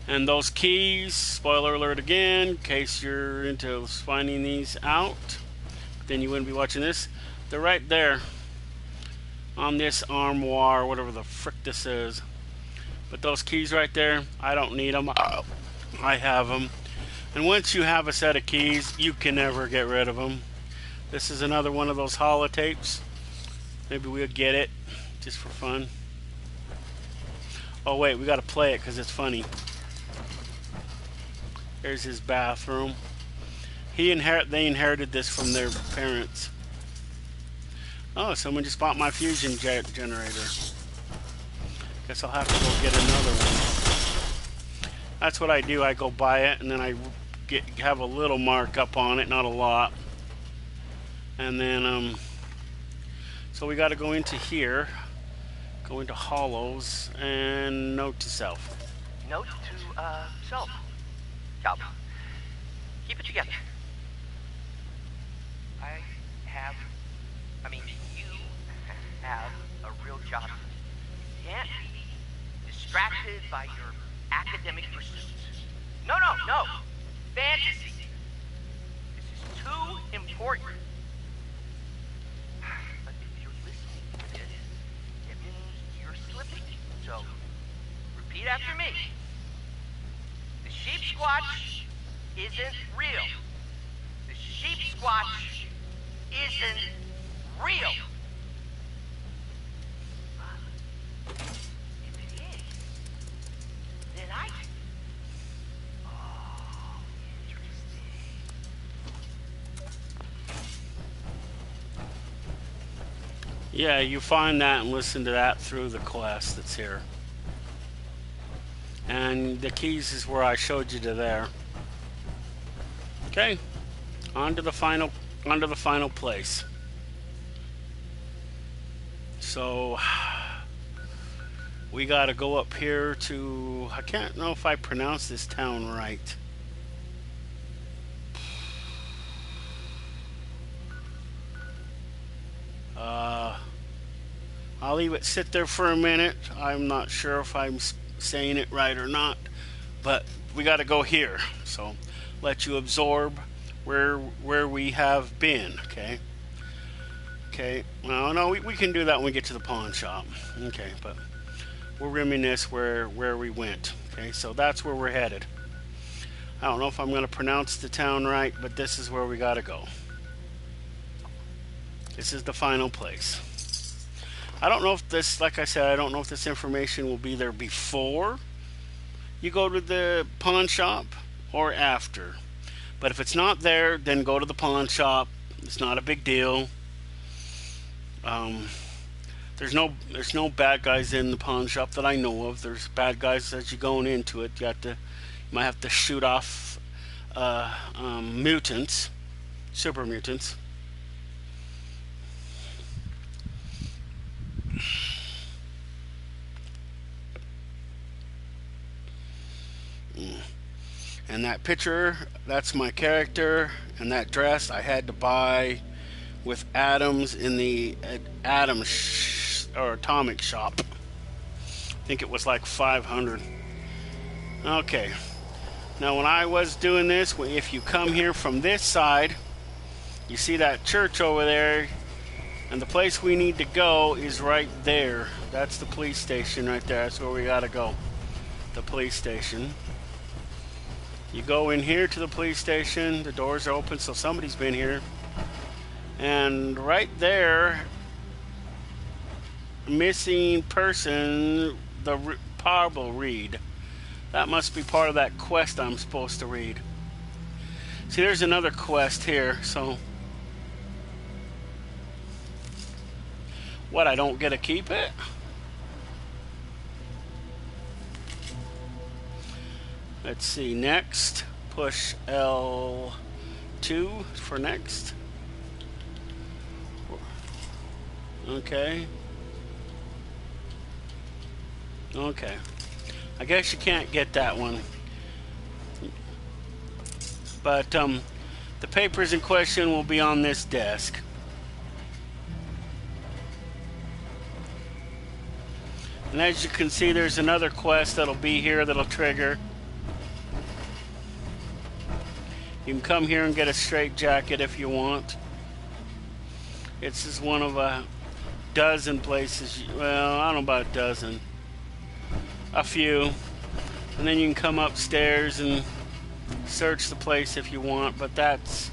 And those keys, spoiler alert again, in case you're into finding these out, then you wouldn't be watching this. They're right there on this armoire, whatever the frick this is. But those keys right there, I don't need them. I have them. And once you have a set of keys, you can never get rid of them. This is another one of those holotapes. Maybe we'll get it just for fun. Oh wait, we gotta play it because it's funny. There's his bathroom. They inherited this from their parents. Oh, someone just bought my fusion generator. Guess I'll have to go get another one. That's what I do. I go buy it and then I have a little markup on it, not a lot. And then so we got to go into here, go into hollows, and note to self. Note to self. Yup. Keep it together. You have a real job. You can't be distracted by your academic pursuits. No. Fantasy. This is too important. But if you're listening to this, it means you're slipping. So, repeat after me. The sheep squatch isn't real. The sheep squatch isn't real. If it is, then I... Oh, interesting. Yeah, you find that and listen to that through the quest that's here. And the keys is where I showed you to there. Okay, on to the final place. So we got to go up here to, I can't know if I pronounce this town right. I'll leave it sit there for a minute. I'm not sure if I'm saying it right or not, but we got to go here. So let you absorb where we have been. Okay. Well, no, we can do that when we get to the pawn shop. Okay, but we'll reminisce where we went. Okay, so that's where we're headed. I don't know if I'm going to pronounce the town right, but this is where we got to go. This is the final place. I don't know if this, like I said, I don't know if this information will be there before you go to the pawn shop or after. But if it's not there, then go to the pawn shop. It's not a big deal. There's no bad guys in the pawn shop that I know of. There's bad guys as you're going into it. You might have to shoot off mutants, super mutants. And that picture, that's my character, and that dress I had to buy with atoms in the atomic shop. I think it was like 500. Okay. Now when I was doing this, if you come here from this side, you see that church over there, and the place we need to go is right there. That's the police station right there. That's where we gotta go. The police station. You go in here to the police station, the doors are open, so somebody's been here. And right there, missing person, the Pablo read. That must be part of that quest I'm supposed to read. See, there's another quest here, so... What, I don't get to keep it? Let's see, next. Push L2 for next. Okay. I guess you can't get that one. But the papers in question will be on this desk. And as you can see, there's another quest that'll be here that'll trigger. You can come here and get a straight jacket if you want. It's just one of a dozen places. Well, I don't know about a dozen. A few. And then you can come upstairs and search the place if you want. But that's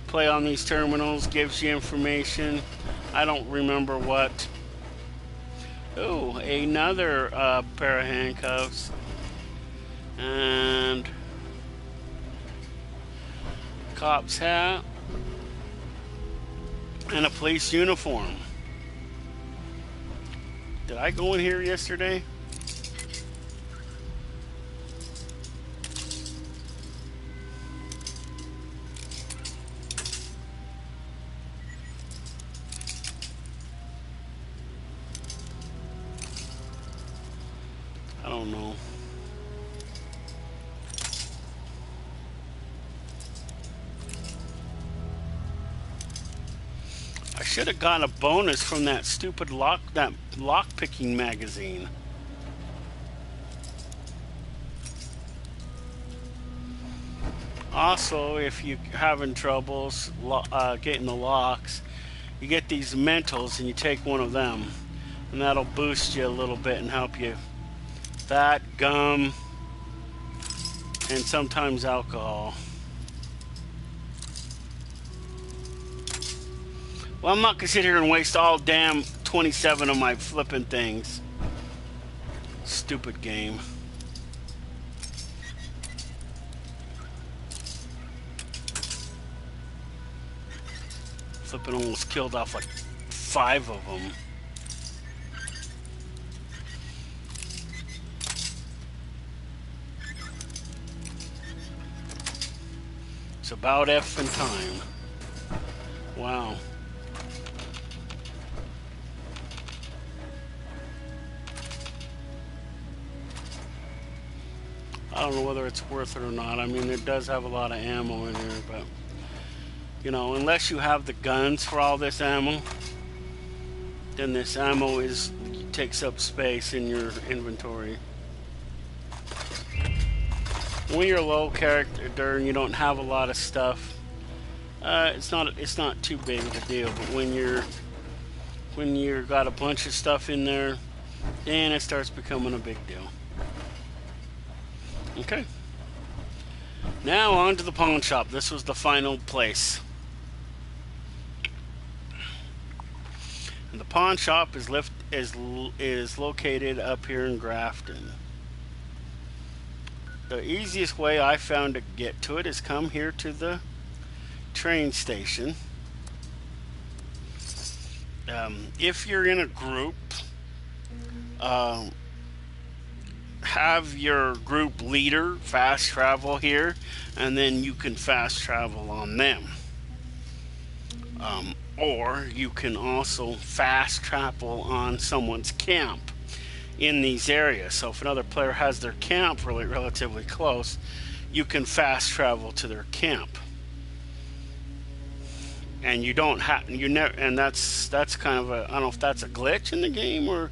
play on these terminals, gives you information. I don't remember what. Oh, another pair of handcuffs. And cop's hat. And a police uniform. Did I go in here yesterday? I don't know. I should have gotten a bonus from that stupid lock-picking magazine. Also, if you're having troubles getting the locks, you get these mentals and you take one of them, and that'll boost you a little bit and help you. That, gum, and sometimes alcohol. Well, I'm not gonna sit here and waste all damn 27 of my flipping things. Stupid game. Flipping almost killed off like 5 of them. It's about effing time. Wow. I don't know whether it's worth it or not. I mean, it does have a lot of ammo in here, but you know, unless you have the guns for all this ammo, then this ammo takes up space in your inventory. When you're a low character and you don't have a lot of stuff, it's not too big of a deal. But when you're got a bunch of stuff in there, then it starts becoming a big deal. Okay. Now on to the pawn shop. This was the final place. And the pawn shop is located up here in Grafton. The easiest way I found to get to it is come here to the train station. If you're in a group, have your group leader fast travel here, and then you can fast travel on them. Or you can also fast travel on someone's camp in these areas. So if another player has their camp relatively close, you can fast travel to their camp. And you don't have and that's kind of a, I don't know if that's a glitch in the game or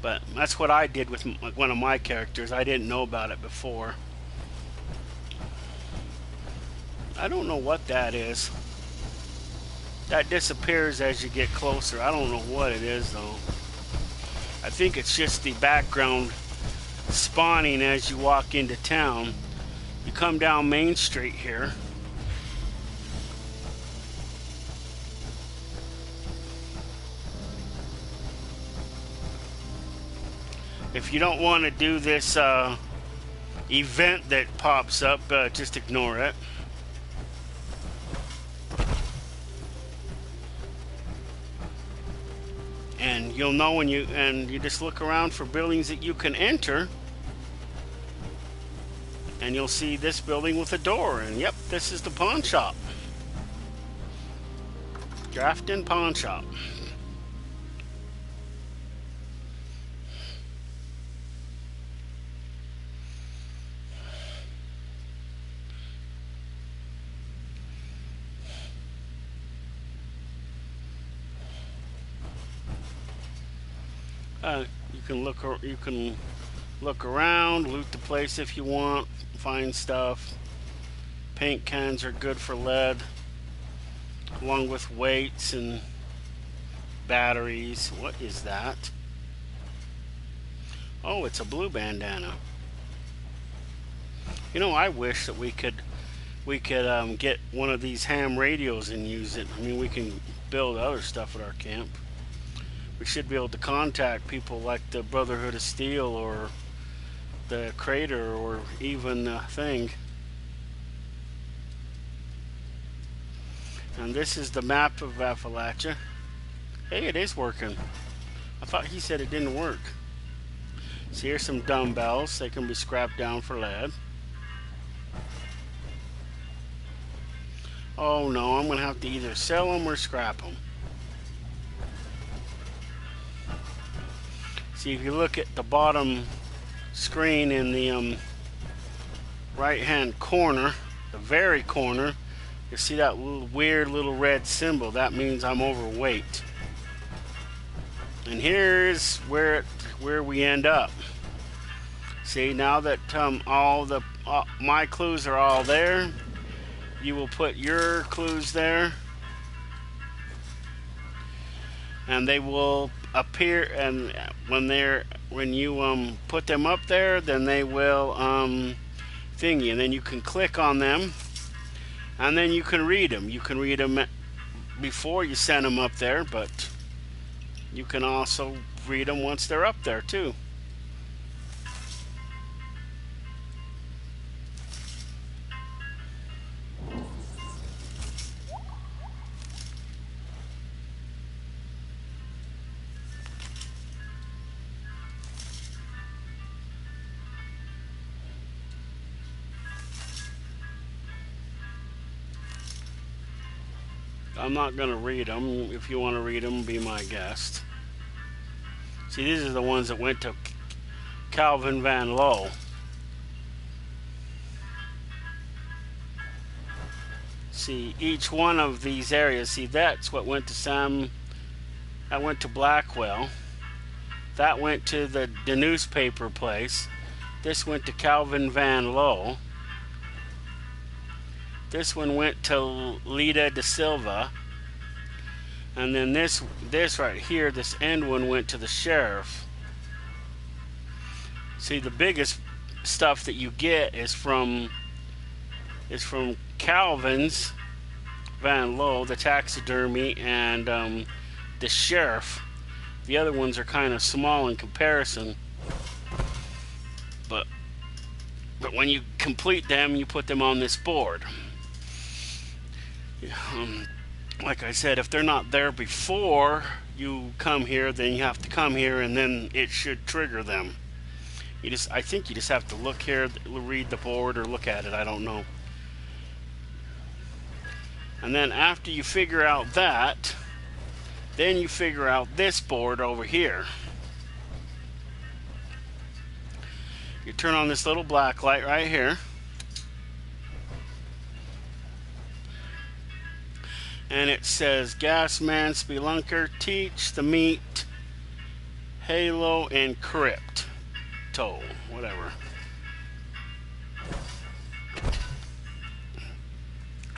but that's what I did with one of my characters. I didn't know about it before. I don't know what that is. That disappears as you get closer. I don't know what it is though. I think it's just the background spawning as you walk into town. You come down Main Street here. If you don't want to do this event that pops up, just ignore it. And you'll know when you just look around for buildings that you can enter, and you'll see this building with a door, and yep, this is the pawn shop. Grafton Pawn Shop. You can look around, loot the place if you want, find stuff, paint cans are good for lead, along with weights and batteries. What is that? Oh, it's a blue bandana. You know, I wish that we could get one of these ham radios and use it. I mean, we can build other stuff at our camp. We should be able to contact people like the Brotherhood of Steel or the Crater or even the Thing. And this is the map of Appalachia. Hey, it is working. I thought he said it didn't work. So here's some dumbbells. They can be scrapped down for lead. Oh no, I'm going to have to either sell them or scrap them. See, if you look at the bottom screen in the right hand corner, the very corner, you see that little weird little red symbol. That means I'm overweight. And here's where we end up. See, now that my clues are all there, you will put your clues there, and they will appear. And when you put them up there, then they will thingy, and then you can click on them, and then you can read them. You can read them before you send them up there, but you can also read them once they're up there too. I'm not going to read them. If you want to read them, be my guest. See, these are the ones that went to Calvin Van Lowe. See, each one of these areas, see, that's what went to Sam, that went to Blackwell. That went to the newspaper place. This went to Calvin Van Lowe. This one went to Lita da Silva. And then this right here, this end one went to the sheriff. See, the biggest stuff that you get is from Calvin's Van Lowe, the taxidermy, and the sheriff. The other ones are kind of small in comparison. But when you complete them, you put them on this board. Like I said, if they're not there before you come here, then you have to come here, and then it should trigger them. I think you just have to look here, read the board, or look at it. I don't know. And then after you figure out that, then you figure out this board over here. You turn on this little black light right here. And it says Gasman, Spelunker, Teach, The Meat, Halo, and Crypto, whatever.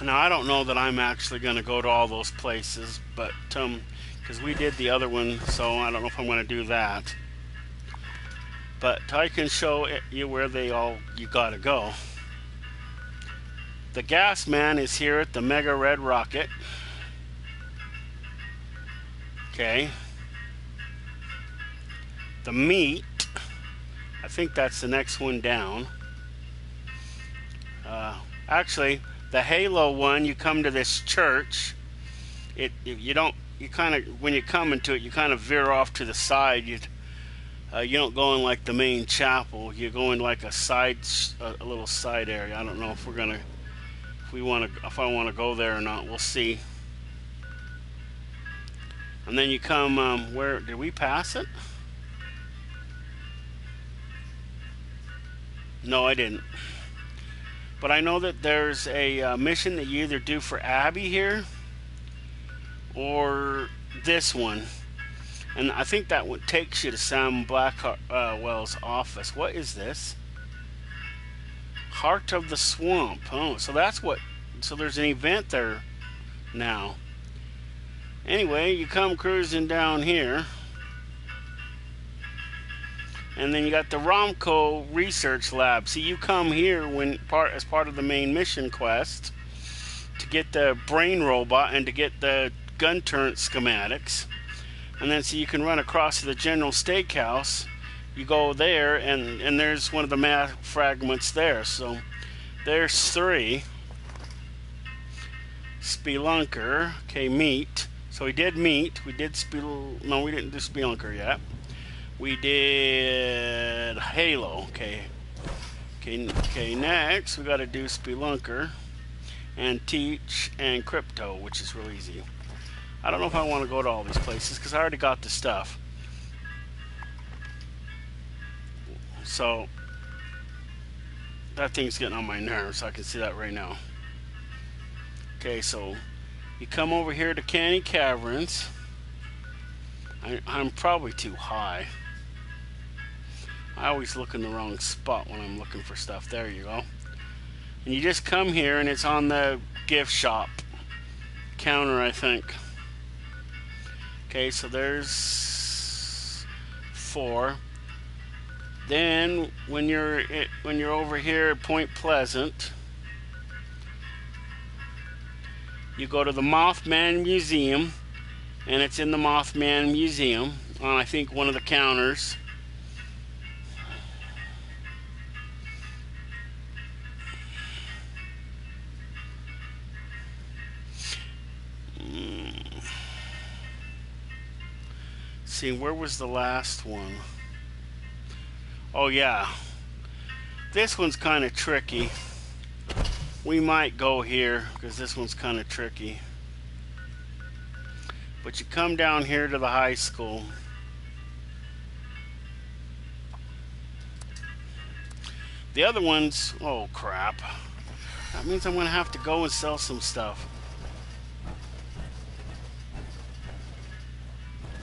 Now, I don't know that I'm actually going to go to all those places, but because we did the other one, so I don't know if I'm going to do that. But I can show you where you got to go. The Gasman is here at the Mega Red Rocket. Okay. The Meat, I think that's the next one down. Actually, the Halo one, you come to this church. When you come into it, you kind of veer off to the side. You don't go in like the main chapel. You go in like a little side area. I don't know if if I want to go there or not. We'll see. And then you come, where did we pass it? No, I didn't. But I know that there's a mission that you either do for Abby here or this one. And I think that one takes you to Sam Blackwell's office. What is this? Heart of the Swamp. Oh, so that's what... So there's an event there now. Anyway, you come cruising down here. And then you got the Romco Research Lab. See, you come here as part of the main mission quest to get the brain robot and to get the gun turret schematics. And then so you can run across to the General Steakhouse. You go there, and there's one of the map fragments there. So there's 3. Spelunker. Okay, meat. So we did meat. We did No, we didn't do Spelunker yet. We did Halo. Okay, next we got to do Spelunker and Teach and Crypto, which is real easy. I don't know if I want to go to all these places because I already got the stuff. So that thing's getting on my nerves. I can see that right now. Okay, so you come over here to Uncanny Caverns. I'm probably too high. I always look in the wrong spot when I'm looking for stuff. There you go. And you just come here and it's on the gift shop counter, I think. Okay, so there's 4. Then when you're over here at Point Pleasant, you go to the Mothman Museum, and it's in the Mothman Museum on, I think, one of the counters. See, where was the last one? Oh yeah, this one's kind of tricky. We might go here because this one's kind of tricky. But you come down here to the high school. The other ones, oh crap. That means I'm going to have to go and sell some stuff.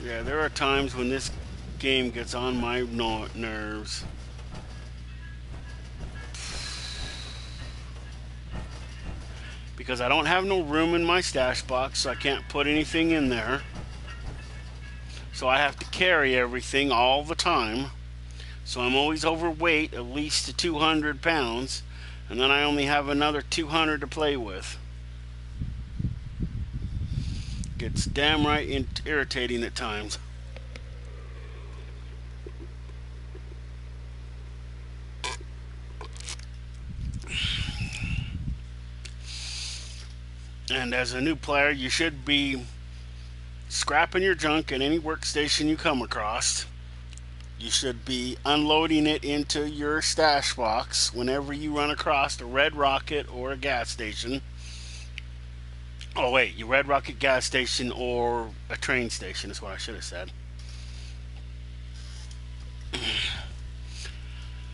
Yeah, there are times when this game gets on my nerves. Because I don't have no room in my stash box, so I can't put anything in there. So I have to carry everything all the time. So I'm always overweight, at least 200 pounds. And then I only have another 200 to play with. Gets damn right irritating at times. And as a new player, you should be scrapping your junk at any workstation you come across. You should be unloading it into your stash box whenever you run across a red rocket or a gas station. Oh wait, your red rocket gas station or a train station is what I should have said.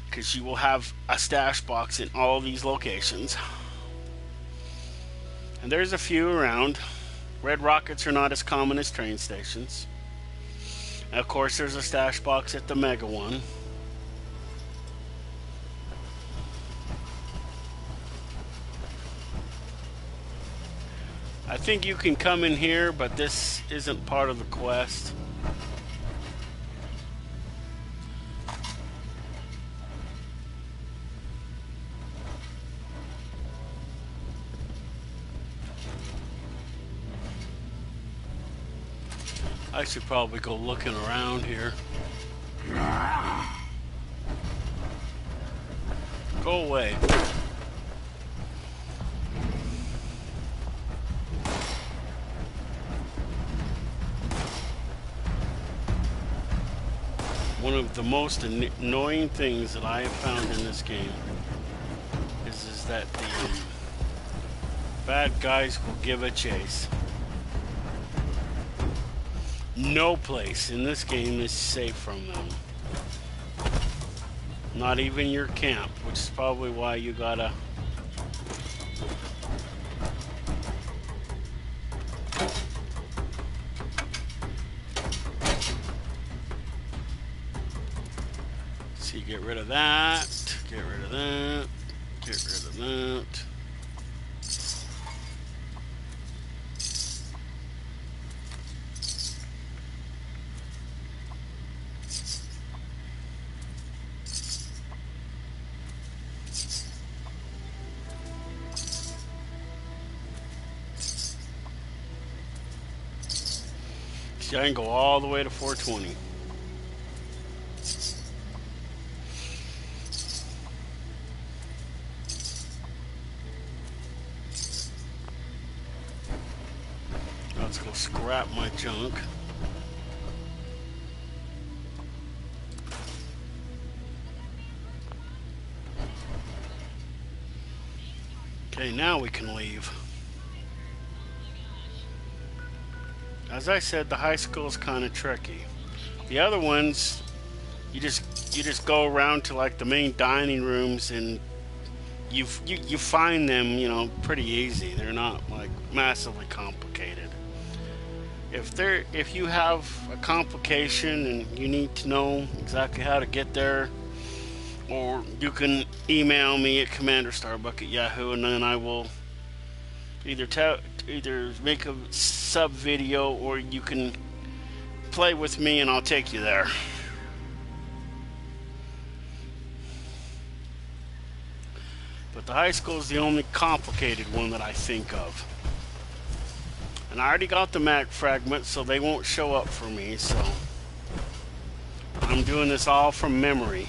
Because you will have a stash box in all these locations. And there's a few around. Red rockets are not as common as train stations. And of course there's a stash box at the Mega one. I think you can come in here, but this isn't part of the quest. I should probably go looking around here. Go away. One of the most annoying things that I have found in this game is that the bad guys will give a chase. No place in this game is safe from them. Not even your camp, which is probably why you gotta... So you get rid of that, get rid of that, Get rid of that. See, I can go all the way to 420. Let's go scrap my junk. Okay, now we can leave. As I said, the high school is kind of tricky. The other ones, you just go around to like the main dining rooms and you find them, you know, pretty easy. They're not like massively complicated. If you have a complication and you need to know exactly how to get there, or you can email me at commanderstarbuck@yahoo, and then I will either make a sub video, or you can play with me and I'll take you there. But the high school is the only complicated one that I think of. And I already got the Mac fragments, so they won't show up for me, so I'm doing this all from memory.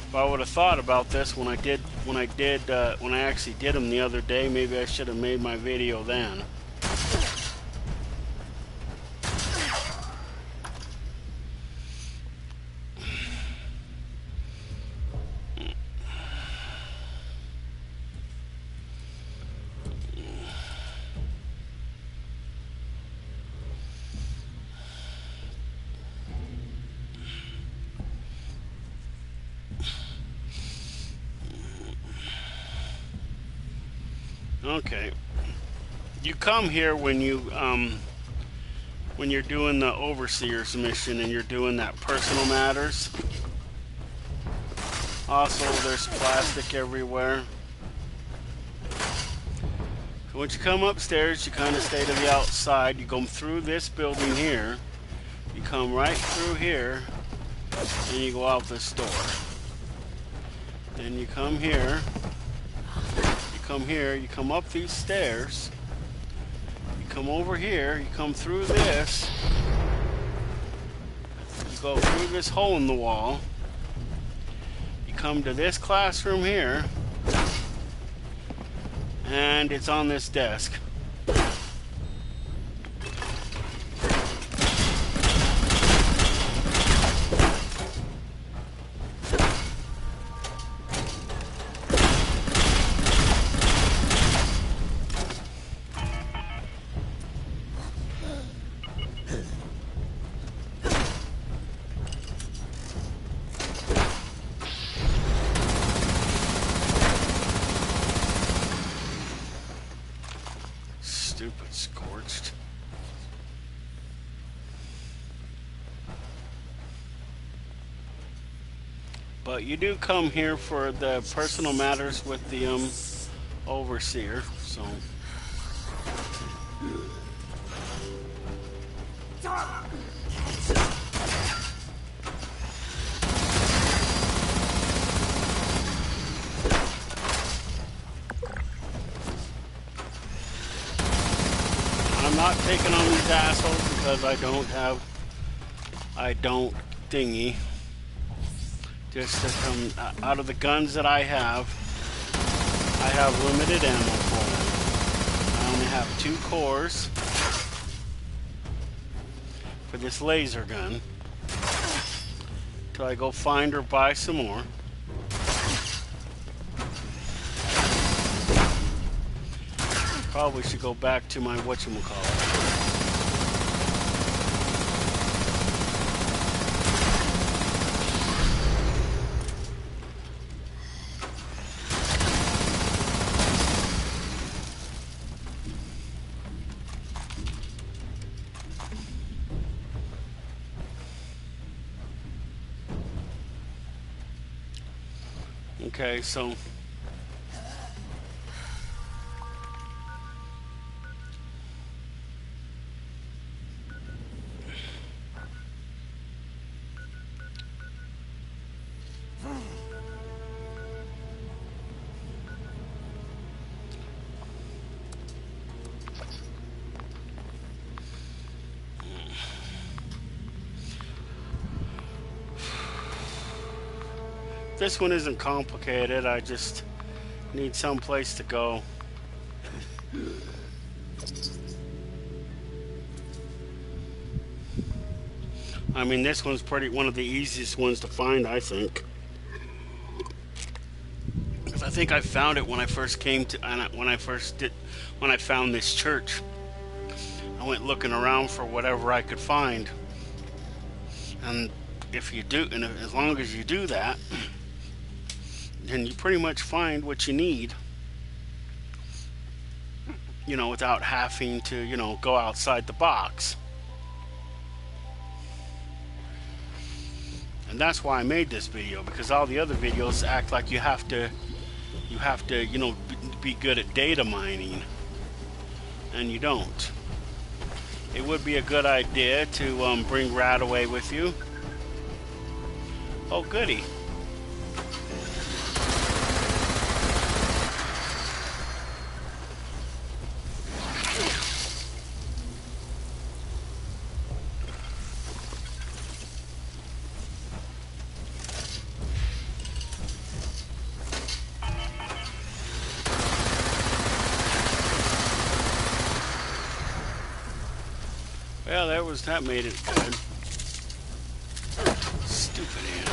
If I would have thought about this when I actually did them the other day, maybe I should have made my video then. Okay, you come here when you're doing the Overseer's mission and you're doing that personal matters. Also, there's plastic everywhere. So once you come upstairs, you kind of stay to the outside. You go through this building here. You come right through here, and you go out this door. Then you come here. You come up these stairs, you come over here, you come through this, you go through this hole in the wall, you come to this classroom here, and it's on this desk. Stupid scorched. But you do come here for the personal matters with the overseer, so. I'm not taking on these assholes because I don't thingy. Just to come out of the guns that I have limited ammo for them. I only have 2 cores for this laser gun till I go find or buy some more. Probably should go back to my whatchamacallit. Okay, so this one isn't complicated. I just need some place to go. I mean, this one's one of the easiest ones to find, I think. Because I think I found it when I first came to, when I found this church. I went looking around for whatever I could find. And if you do, and as long as you do that, then you pretty much find what you need. You know, without having to, you know, go outside the box. And that's why I made this video, because all the other videos act like you have to, you know, be good at data mining. And you don't. It would be a good idea to bring Radaway with you. Oh, goody. Well, that made it good. Stupid ant.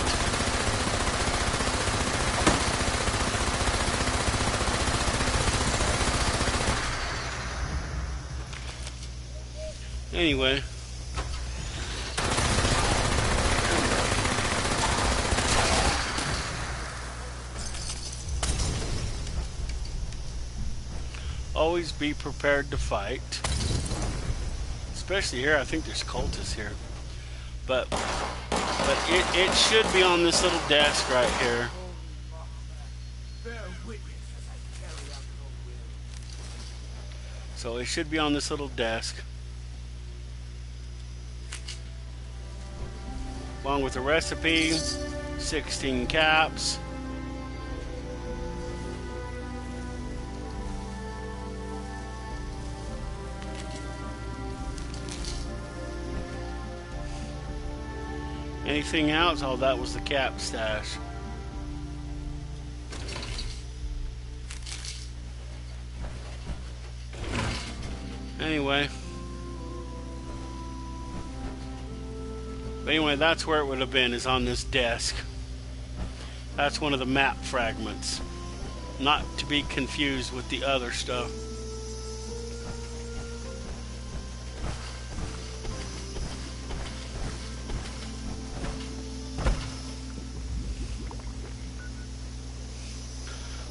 Anyway. Always be prepared to fight. Especially here, I think there's cultists here. But it should be on this little desk right here. So it should be on this little desk. Along with the recipe, 16 caps. Anything else? Oh, that was the cap stash. Anyway. But anyway, that's where it would have been, is on this desk. That's one of the map fragments. Not to be confused with the other stuff.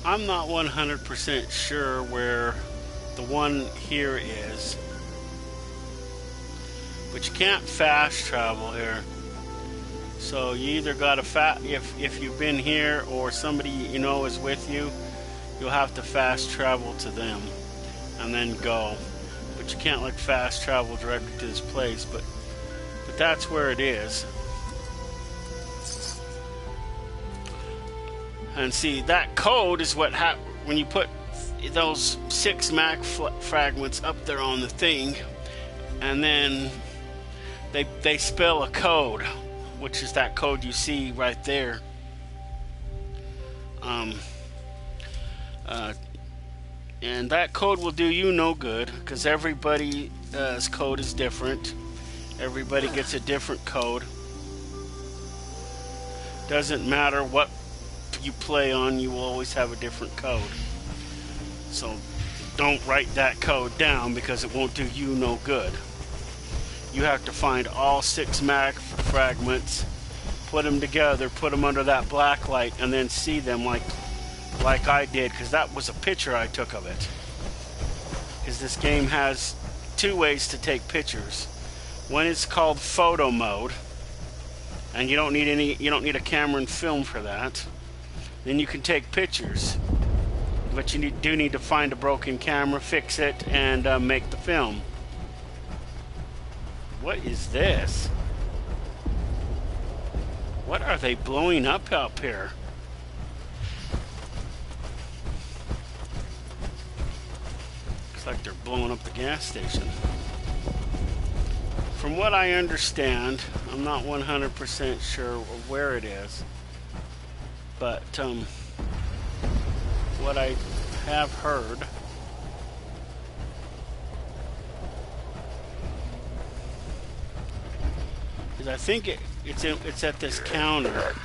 I'm not 100% sure where the one here is, but you can't fast travel here. So you either got to if you've been here or somebody you know is with you, you'll have to fast travel to them and then go. But you can't like fast travel directly to this place. But that's where it is. And see, that code is what happens when you put those 6 Mac fragments up there on the thing, and then they spell a code, which is that code you see right there. And that code will do you no good, because everybody's code is different. Everybody gets a different code. Doesn't matter what you play on, you will always have a different code. So don't write that code down, because it won't do you no good. You have to find all 6 mag fragments, put them together, put them under that black light, and then see them like I did, because that was a picture I took of it. Because this game has 2 ways to take pictures. One is called photo mode, and you don't need a camera and film for that. then you can take pictures. But you do need to find a broken camera, fix it, and make the film. What is this? What are they blowing up here? Looks like they're blowing up the gas station. From what I understand, I'm not 100% sure where it is, but what I have heard is I think it's at this counter.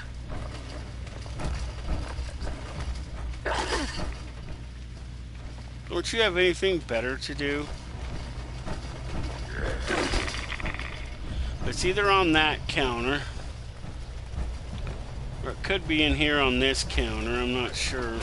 Don't you have anything better to do? It's either on that counter, or it could be in here on this counter. I'm not sure.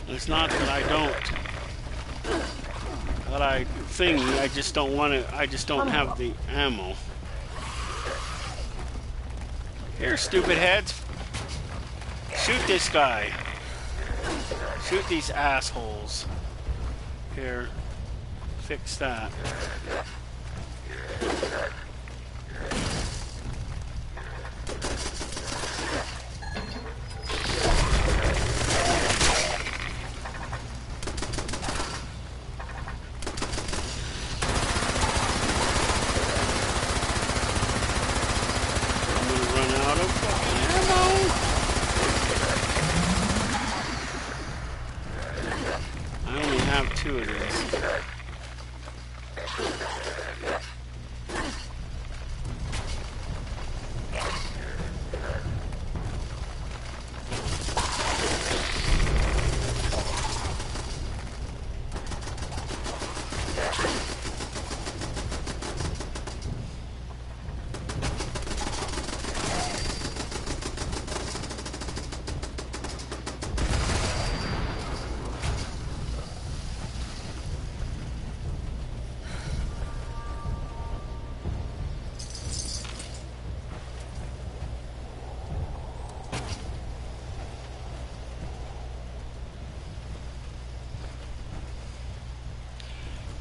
It's not that I just don't want to, I just don't have the ammo. Here, stupid heads. Shoot this guy. Shoot these assholes. Here, fix that.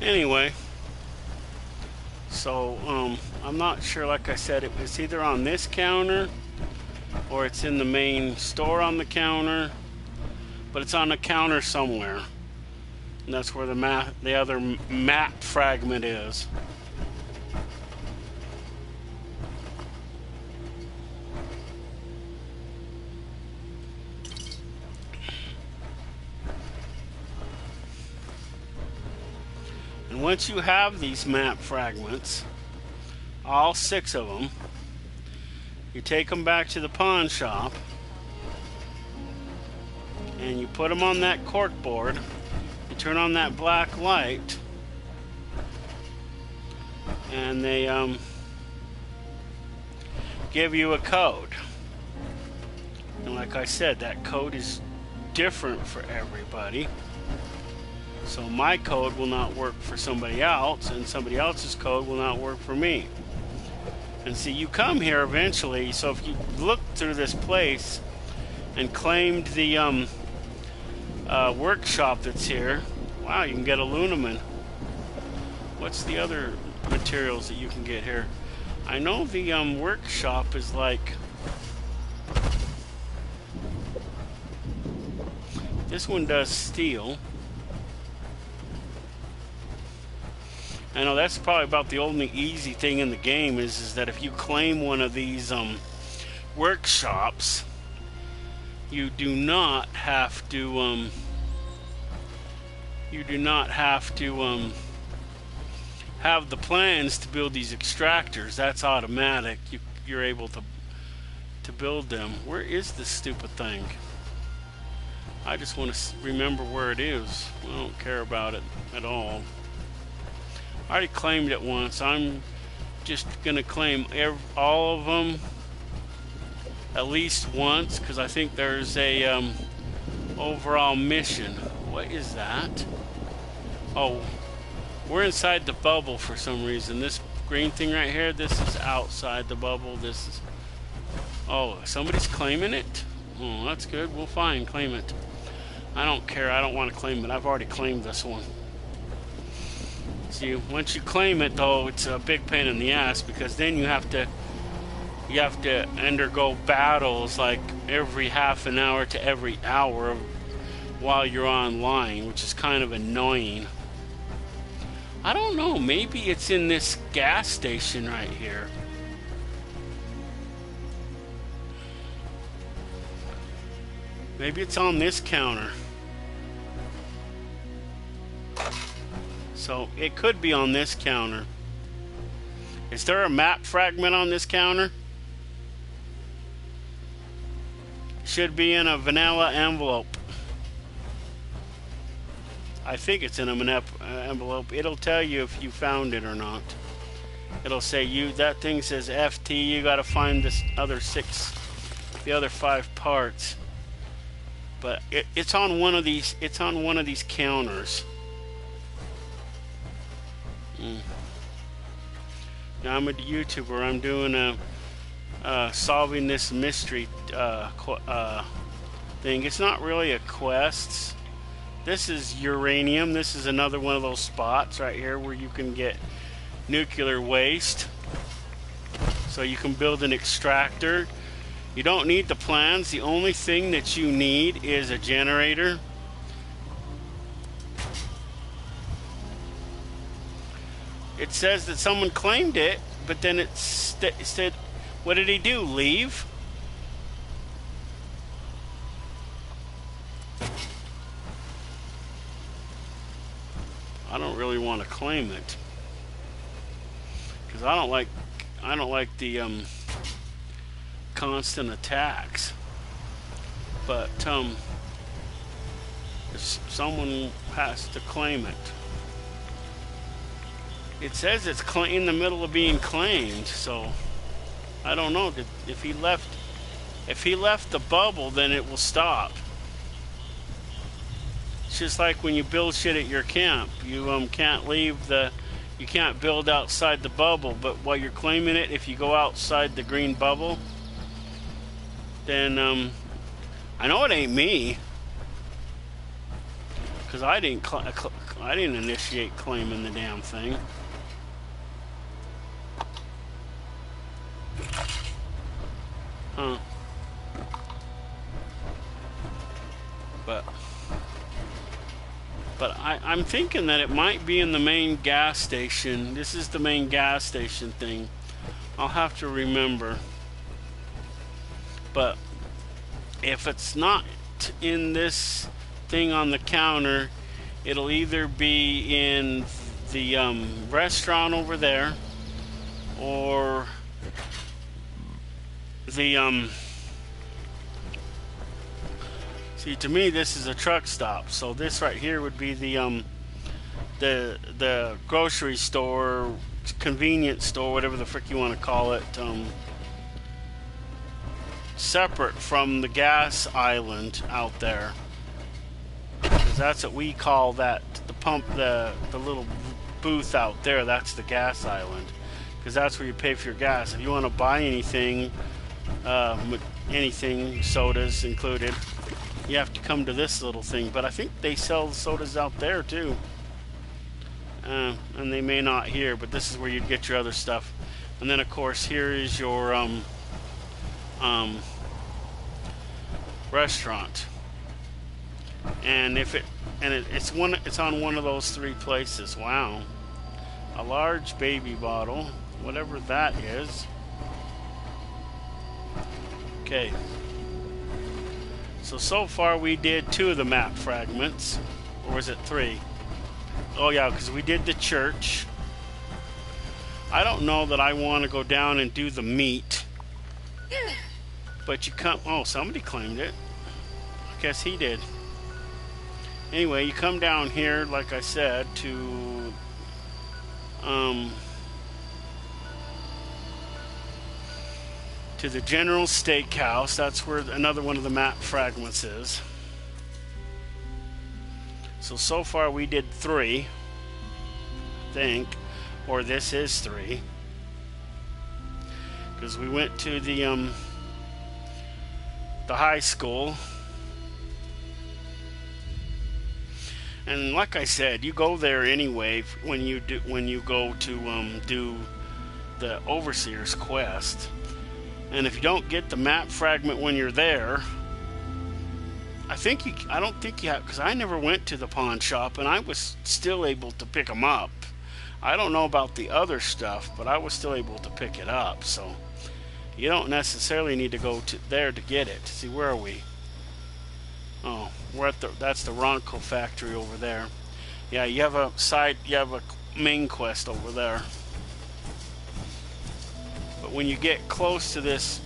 Anyway, so I'm not sure. Like I said, it was either on this counter or it's in the main store on the counter, but it's on the counter somewhere, and that's where the other map fragment is. Once you have these map fragments, all 6 of them, you take them back to the pawn shop and you put them on that cork board. You turn on that black light and they give you a code. And like I said, that code is different for everybody. So my code will not work for somebody else, and somebody else's code will not work for me. And see, you come here eventually, so if you look through this place and claimed the workshop that's here, wow, you can get aluminum. What's the other materials that you can get here? I know the workshop is like... This one does steel. I know that's probably about the only easy thing in the game is that if you claim one of these workshops, you do not have to have the plans to build these extractors. That's automatic. You're able to build them. Where is this stupid thing? I just want to remember where it is. I don't care about it at all. I already claimed it once. I'm just gonna claim all of them at least once, because I think there's a overall mission. What is that? Oh, we're inside the bubble for some reason. This green thing right here, this is outside the bubble. This is... Oh, somebody's claiming it? Oh, that's good. We'll fine, claim it. I don't care. I don't want to claim it. I've already claimed this one. See, once you claim it, though, it's a big pain in the ass, because then you have to undergo battles like every half an hour to every hour while you're online, which is kind of annoying. I don't know, maybe it's in this gas station right here. Maybe it's on this counter. So it could be on this counter. Is there a map fragment on this counter? Should be in a vanilla envelope. I think it's in an envelope. It'll tell you if you found it or not. It'll say that thing says FT. You got to find the other 5 parts. But it's on one of these. It's on one of these counters. Now I'm a YouTuber. I'm doing solving this mystery thing. It's not really a quest. This is uranium. This is another one of those spots right here where you can get nuclear waste. So you can build an extractor. You don't need the plans. The only thing that you need is a generator. It says that someone claimed it, but then it said, what did he do? Leave? I don't really want to claim it because I don't like the constant attacks. But someone has to claim it. It says it's in the middle of being claimed, so I don't know. If he left the bubble, then it will stop. It's just like when you build shit at your camp. You can't you can't build outside the bubble, but while you're claiming it, if you go outside the green bubble, then I know it ain't me, because I didn't initiate claiming the damn thing. Huh. But I'm thinking that it might be in the main gas station. This is the main gas station thing. I'll have to remember. But if it's not in this thing on the counter, it'll either be in the restaurant over there, or the see, to me this is a truck stop, so this right here would be the grocery store, convenience store, whatever the frick you want to call it, separate from the gas island out there, because that's what we call that, the pump, the little booth out there. That's the gas island, because that's where you pay for your gas. If you want to buy anything, sodas included, you have to come to this little thing. But I think they sell sodas out there too, and they may not here, but this is where you'd get your other stuff. And then of course here is your restaurant, and it's on one of those 3 places. Wow, a large baby bottle, whatever that is. Okay, so far we did 2 of the map fragments, or was it 3? Oh yeah, because we did the church. I don't know that I want to go down and do the meat, but you come. Oh, somebody claimed it. I guess he did. Anyway, you come down here, like I said, to the General Steakhouse. That's where another one of the map fragments is. So far we did 3, I think, or this is 3, because we went to the high school, and like I said, you go there anyway when you go to do the Overseer's quest. And if you don't get the map fragment when you're there, I don't think you have, because I never went to the pawn shop and I was still able to pick them up. I don't know about the other stuff, but I was still able to pick it up. So you don't necessarily need to go to there to get it. See, where are we? Oh, we're at that's the Romco factory over there. Yeah, you have a main quest over there. But when you get close to this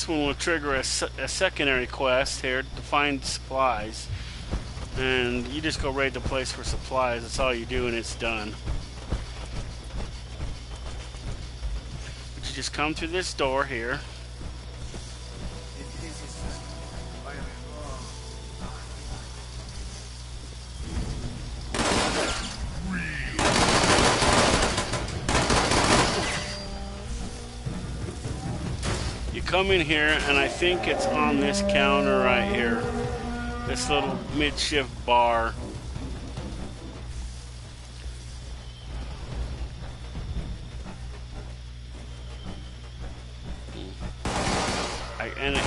one will trigger a secondary quest here to find supplies, and you just go raid the place for supplies. That's all you do, and it's done. But you just come through this door here. Come in here, and I think it's on this counter right here, this little midshift bar. And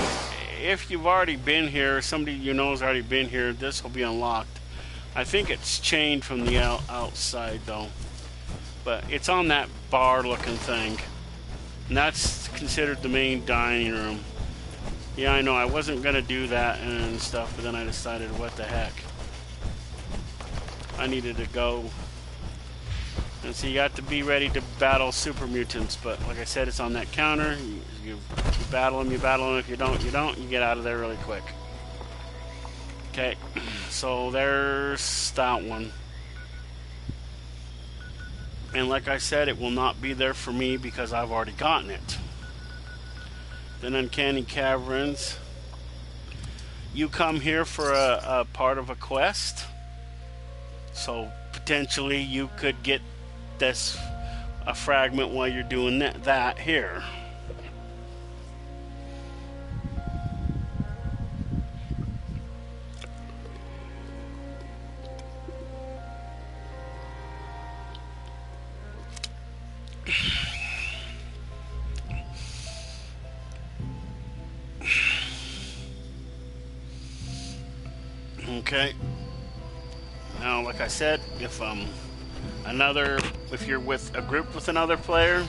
if you've already been here, somebody you know has already been here, this will be unlocked. I think it's chained from the outside though, but it's on that bar looking thing. And that's considered the main dining room. Yeah, I know, I wasn't going to do that and stuff, but then I decided, what the heck. I needed to go. And so you got to be ready to battle super mutants, but like I said, it's on that counter. You battle them, if you don't, you get out of there really quick. Okay, so there's that one. And like I said, it will not be there for me because I've already gotten it. Then Uncanny Caverns. You come here for a part of a quest. So potentially you could get a fragment while you're doing that here. Okay. Now, like I said, if you're with a group with another player,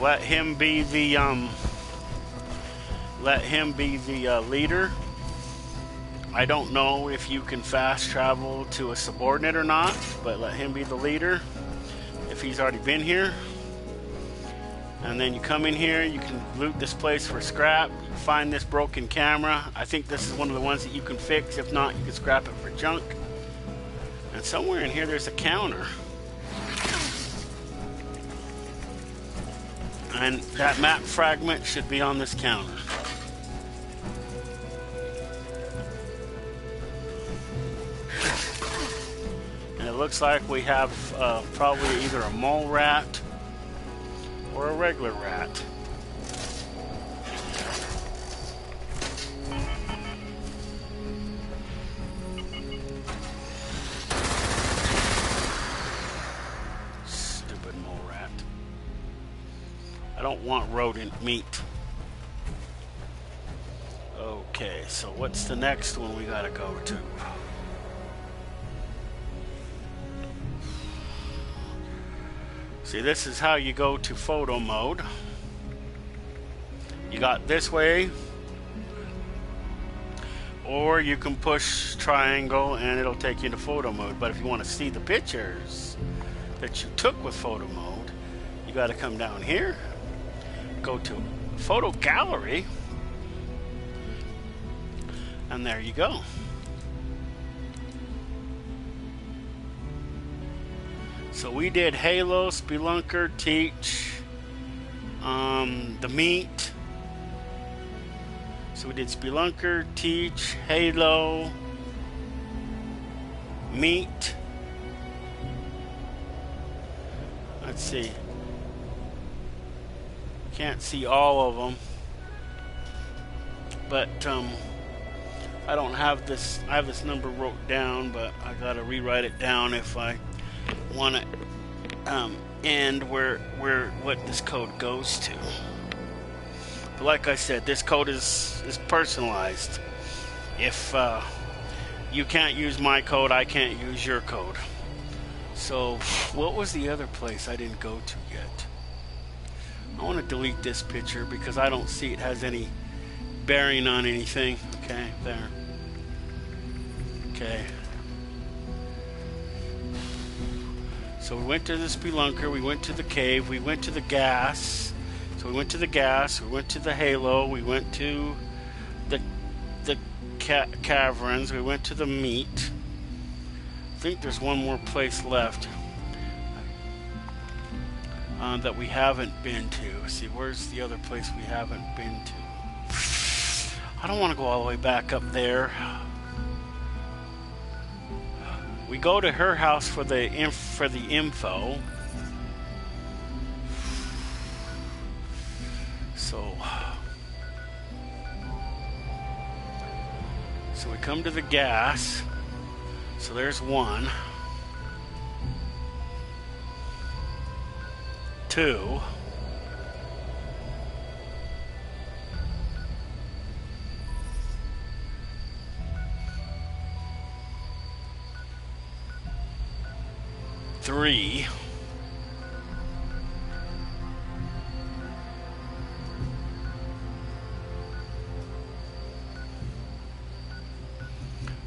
let him be the leader. I don't know if you can fast travel to a subordinate or not, but let him be the leader if he's already been here. And then you come in here, you can loot this place for scrap, you find this broken camera. I think this is one of the ones that you can fix. If not, you can scrap it for junk. And somewhere in here there's a counter. And that map fragment should be on this counter. And it looks like we have probably either a mole rat or a regular rat. Stupid mole rat. I don't want rodent meat. Okay, so what's the next one we gotta go to? See, this is how you go to photo mode. You got this way, or you can push triangle and it'll take you to photo mode. But if you want to see the pictures that you took with photo mode, you got to come down here, go to photo gallery, and there you go. So we did Halo, Spelunker, Teach, the meat, So we did Spelunker, Teach, Halo, Meat. Let's see. Can't see all of them, but I don't have this. I have this number wrote down, but I gotta rewrite it down if I want to end where what this code goes to. But like I said, this code is personalized. If you can't use my code, I can't use your code. So, what was the other place I didn't go to yet? I want to delete this picture because I don't see it has any bearing on anything. Okay, there. Okay. So we went to the Spelunker, we went to the cave, we went to the gas. So we went to the gas, we went to the Halo, we went to the caverns, we went to the meat. I think there's one more place left that we haven't been to. Let's see, where's the other place we haven't been to? I don't want to go all the way back up there. We go to her house for the info. So we come to the gas. So there's 1, 2, 3,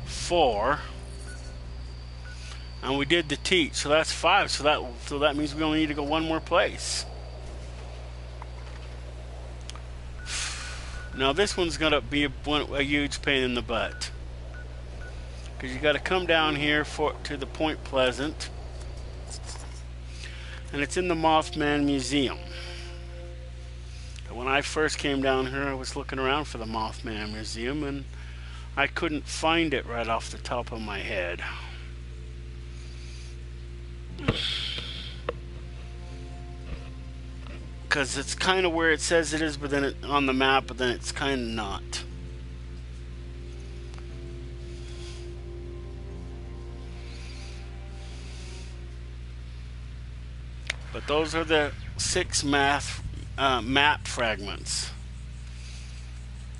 4. And we did the teach, so that's 5. So that means we only need to go one more place. Now this one's gonna be a huge pain in the butt because you got to come down here to the Point Pleasant, and it's in the Mothman Museum. And when I first came down here, I was looking around for the Mothman Museum, and I couldn't find it right off the top of my head. Because it's kind of where it says it is, but then on the map, but then it's kind of not. But those are the 6 map fragments.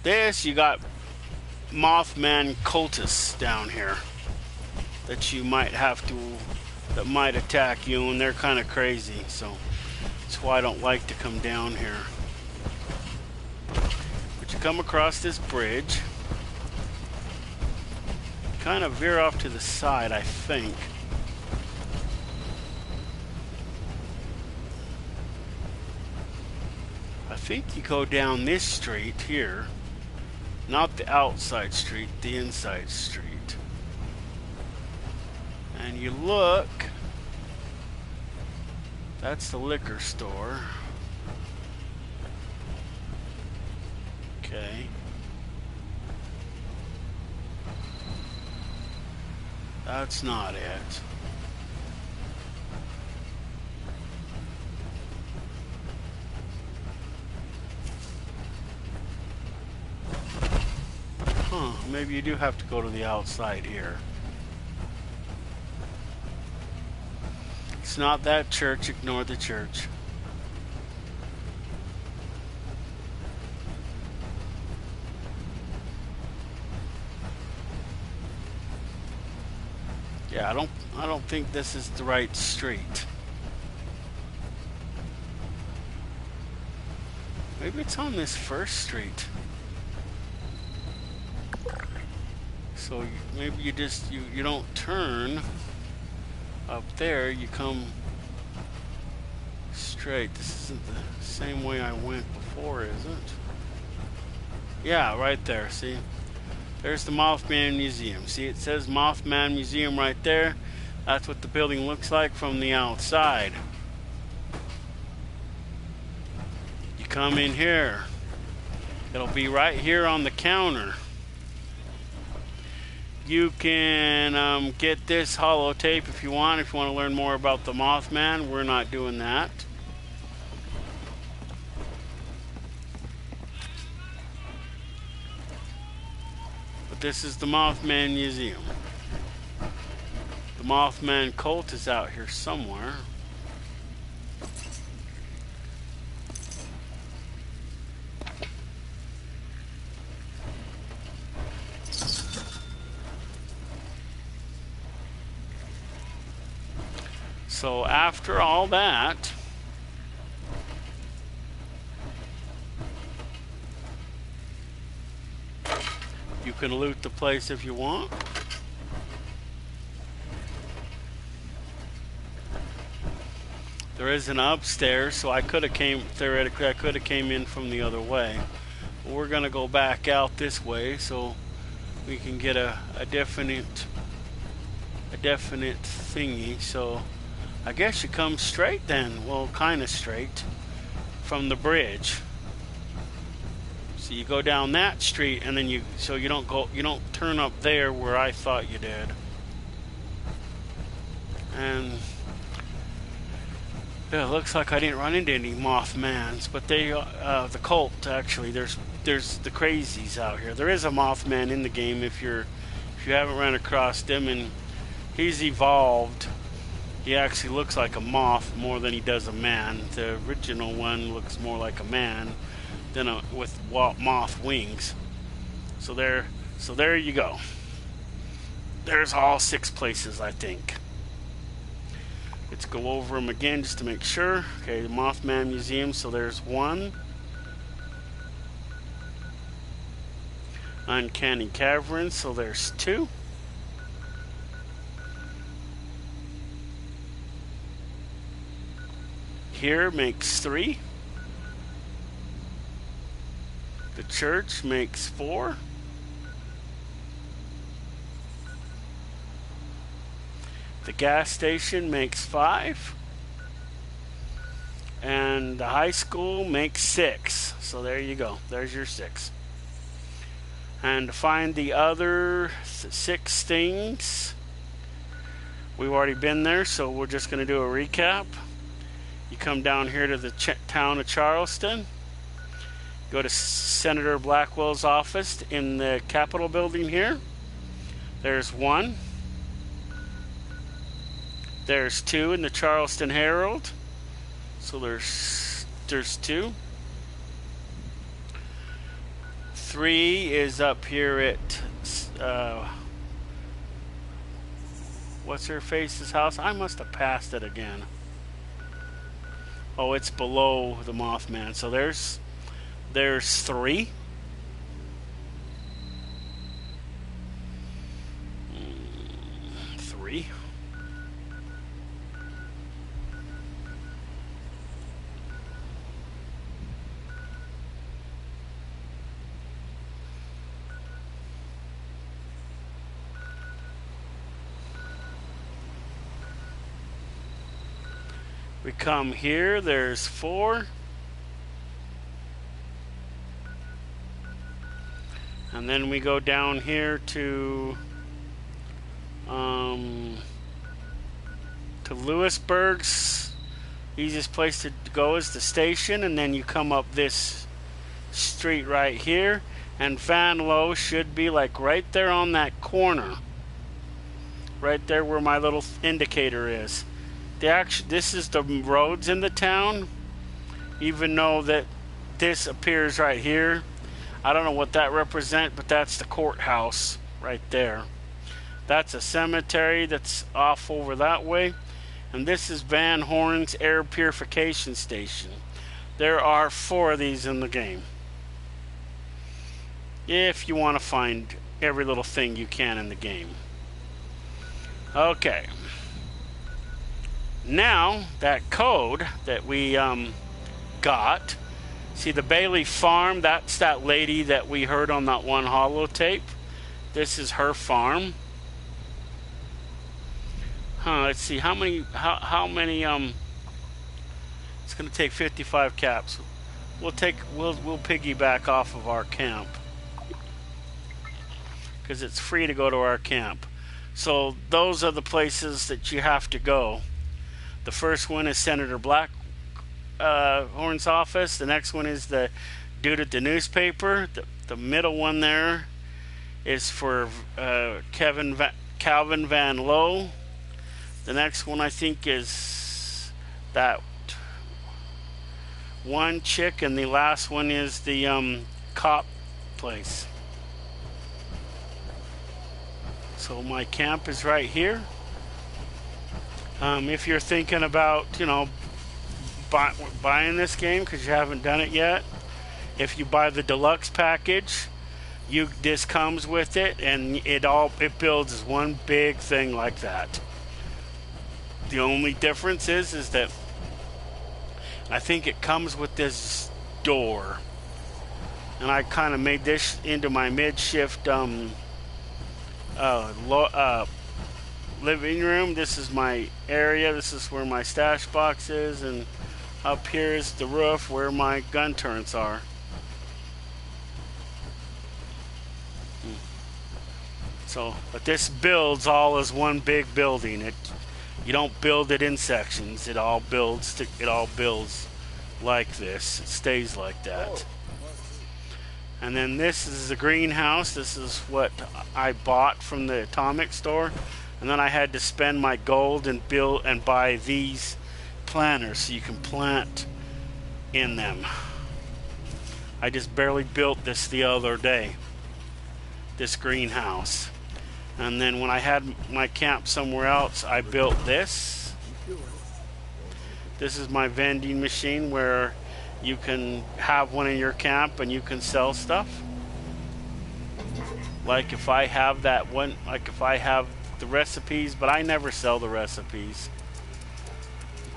This, you got Mothman cultists down here that you might have to, that might attack you, and they're kind of crazy, so that's why I don't like to come down here. But you come across this bridge, kind of veer off to the side, I think. I think you go down this street here, not the outside street, the inside street. And you look, that's the liquor store. Okay. That's not it. Maybe you do have to go to the outside here. It's not that church, ignore the church. Yeah, I don't think this is the right street. Maybe it's on this first street. So maybe you don't turn up there, you come straight. This isn't the same way I went before, is it? Yeah, right there, see? There's the Mothman Museum. See, it says Mothman Museum right there. That's what the building looks like from the outside. You come in here. It'll be right here on the counter. You can get this holotape if you want to learn more about the Mothman. We're not doing that. But this is the Mothman Museum. The Mothman cult is out here somewhere. So after all that, you can loot the place if you want. There is an upstairs, so theoretically I could have came in from the other way. But we're gonna go back out this way so we can get a definite thingy. So I guess you come straight then. Well, kind of straight from the bridge. So you go down that street, and then you don't turn up there where I thought you did. And yeah, it looks like I didn't run into any Mothmans, but the cult actually. There's the crazies out here. There is a Mothman in the game if you haven't run across him, and he's evolved. He actually looks like a moth more than he does a man. The original one looks more like a man than with moth wings. So there you go. There's all 6 places, I think. Let's go over them again just to make sure. Okay, the Mothman Museum. So there's 1. Uncanny Caverns. So there's 2. Here makes 3. The church makes 4. The gas station makes 5. And the high school makes 6. So there you go. There's your 6. And to find the other 6 things, we've already been there, so we're just going to do a recap. You come down here to the town of Charleston, go to Senator Blackwell's office in the Capitol building here. There's 1. There's 2 in the Charleston Herald. So there's 2. 3 is up here at what's her face's house? I must have passed it again. Oh, it's below the Mothman. So there's 3. We come here, there's 4. And then we go down here to Lewisburg's. Easiest place to go is the station, and then you come up this street right here, and Van Lowe should be like right there on that corner. Right there where my little indicator is. This is the roads in the town, even though that this appears right here. I don't know what that represents, but that's the courthouse right there. That's a cemetery that's off over that way. And this is Van Horn's air purification station. There are 4 of these in the game. If you want to find every little thing you can in the game. Okay. Now, that code that we got, see the Bailey farm, that's that lady that we heard on that one holotape. This is her farm. Let's see, how many, it's going to take 55 caps. we'll piggyback off of our camp, because it's free to go to our camp. So those are the places that you have to go. The first one is Senator Blackhorn's office. The next one is the dude at the newspaper. The middle one there is for Calvin Van Lowe. The next one I think is that one chick, and the last one is the cop place. So my camp is right here. If you're thinking about, buying this game because you haven't done it yet, if you buy the deluxe package, this comes with it, and it builds as one big thing like that. The only difference is that I think it comes with this door, and I kind of made this into my mid-shift living room. This is my area. This is where my stash box is, and up here is the roof where my gun turrets are. So, but this builds all as one big building. You don't build it in sections. It all builds like this. It stays like that. And then this is the greenhouse. This is what I bought from the atomic store. And then I had to spend my gold and buy these planters so you can plant in them. I just barely built this the other day, this greenhouse. And then when I had my camp somewhere else, I built this. This is my vending machine where you can have one in your camp and you can sell stuff. Like if I have that one, like if I have the recipes, but I never sell the recipes.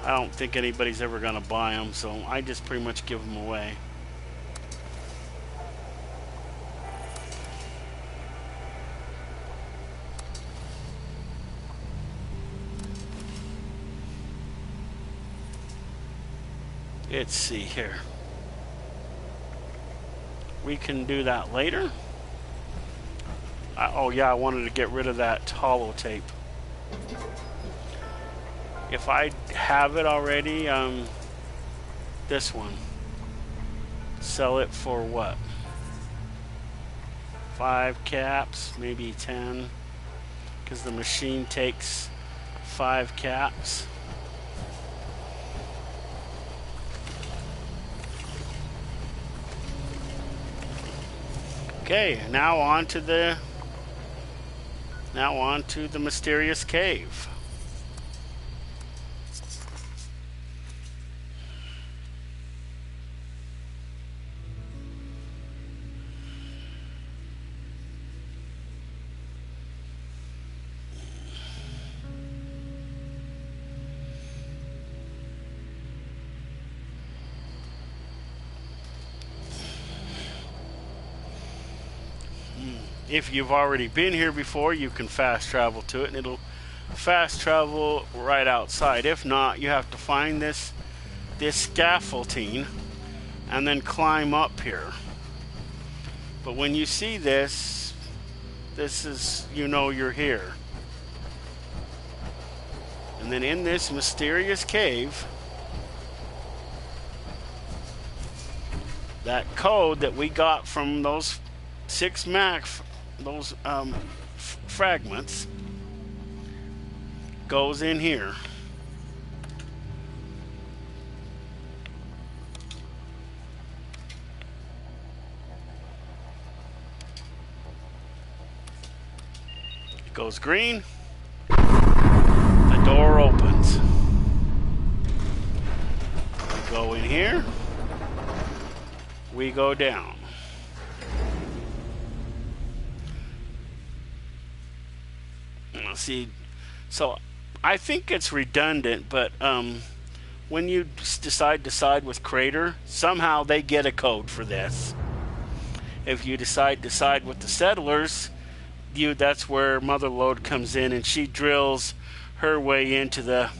I don't think anybody's ever gonna buy them, so I just pretty much give them away. Let's see here. We can do that later. Oh yeah, I wanted to get rid of that holotape. If I have it already, this one. Sell it for what? 5 caps, maybe 10. Because the machine takes 5 caps. Okay, now on to the mysterious cave. If you've already been here before, you can fast travel to it, and it'll fast travel right outside. If not, you have to find this scaffolding and then climb up here. But when you see this is, you're here. And then in this mysterious cave, that code that we got from those 6 fragments goes in here. It goes green. The door opens. We go in here. We go down. See, so I think it's redundant, but when you decide to side with Crater, somehow they get a code for this. If you decide to side with the settlers, that's where Motherlode comes in, and she drills her way into the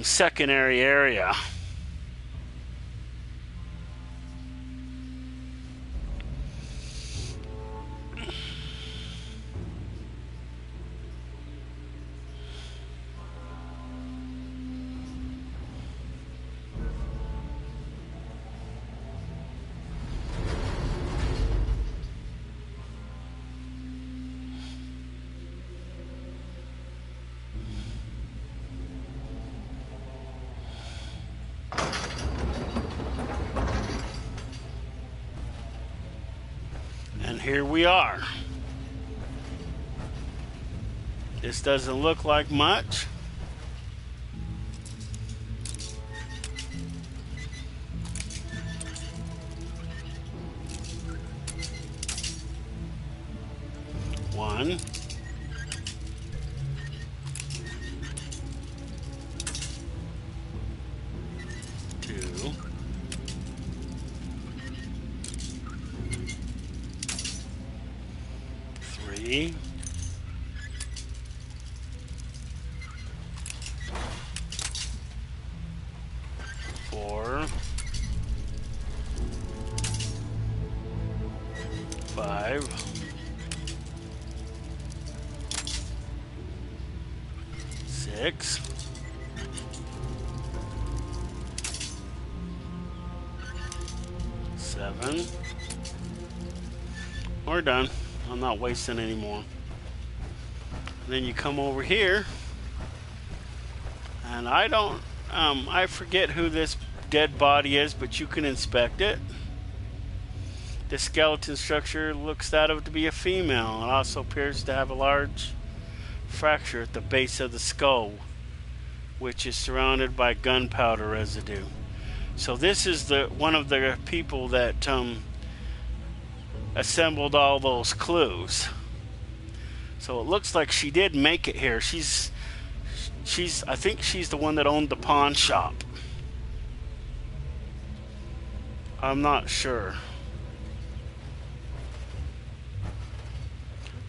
secondary area. here we are. This doesn't look like much. One. Two. Three. Four. Five. 6. 7. We're done. I'm not wasting any more. Then you come over here, and I forget who this dead body is, but you can inspect it. The skeleton structure looks that to be a female. It also appears to have a large fracture at the base of the skull, which is surrounded by gunpowder residue. So this is one of the people that assembled all those clues. So it looks like she did make it here. I think she's the one that owned the pawn shop. I'm not sure.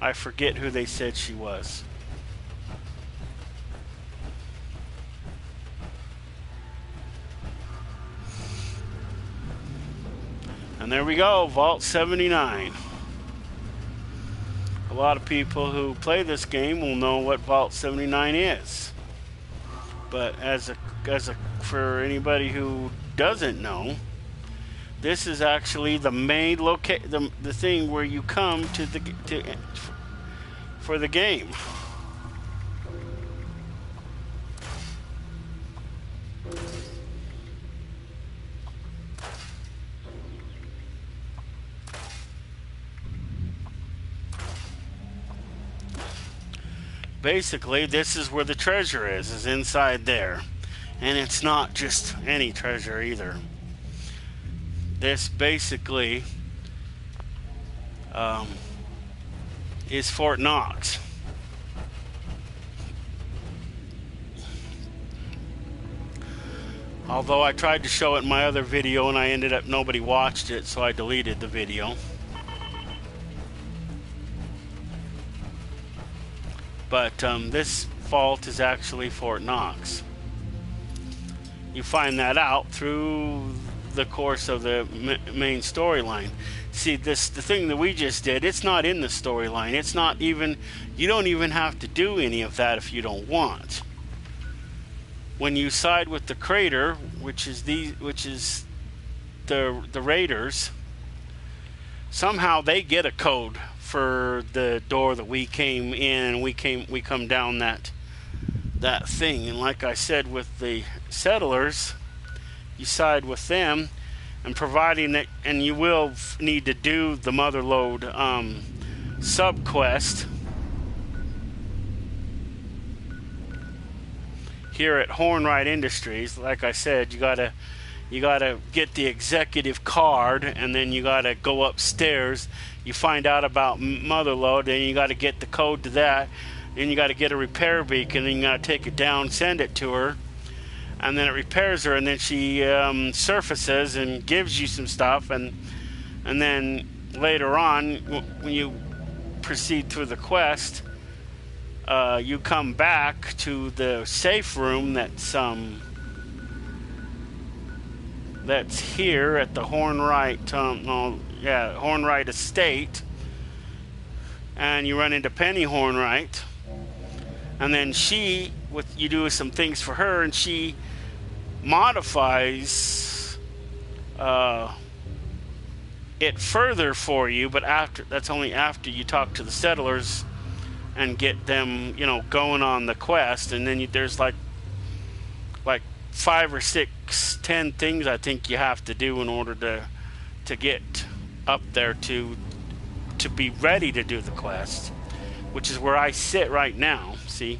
I forget who they said she was. And there we go, Vault 79. A lot of people who play this game will know what Vault 79 is. But for anybody who doesn't know, this is actually the main the thing where you come for the game. Basically, this is where the treasure is inside there. And it's not just any treasure either. This basically is Fort Knox. Although I tried to show it in my other video and nobody watched it, so I deleted the video. But this vault is actually Fort Knox. You find that out through the course of the main storyline. See, the thing that we just did, it's not in the storyline. It's not even, you don't even have to do any of that if you don't want. When you side with the Crater, which is the Raiders, somehow they get a code for the door that we came in, and we come down that thing. And like I said, with the settlers, you side with them, and providing that, and you will need to do the Motherlode sub quest here at Hornwright Industries. Like I said, you gotta get the executive card, and then you gotta go upstairs. You find out about Motherlode, then you gotta get the code to that. Then you gotta get a repair beacon, and you gotta take it down, send it to her, and then it repairs her, and then she surfaces and gives you some stuff, and then later on, when you proceed through the quest, you come back to the safe room that's here at the Hornwright Hornwright Estate, and you run into Penny Hornwright, and then you do some things for her, and she modifies it further for you, but that's only after you talk to the settlers and get them, going on the quest. And then there's like 5 or 6, 10 things I think you have to do in order to get up there to to be ready to do the quest, which is where I sit right now. See,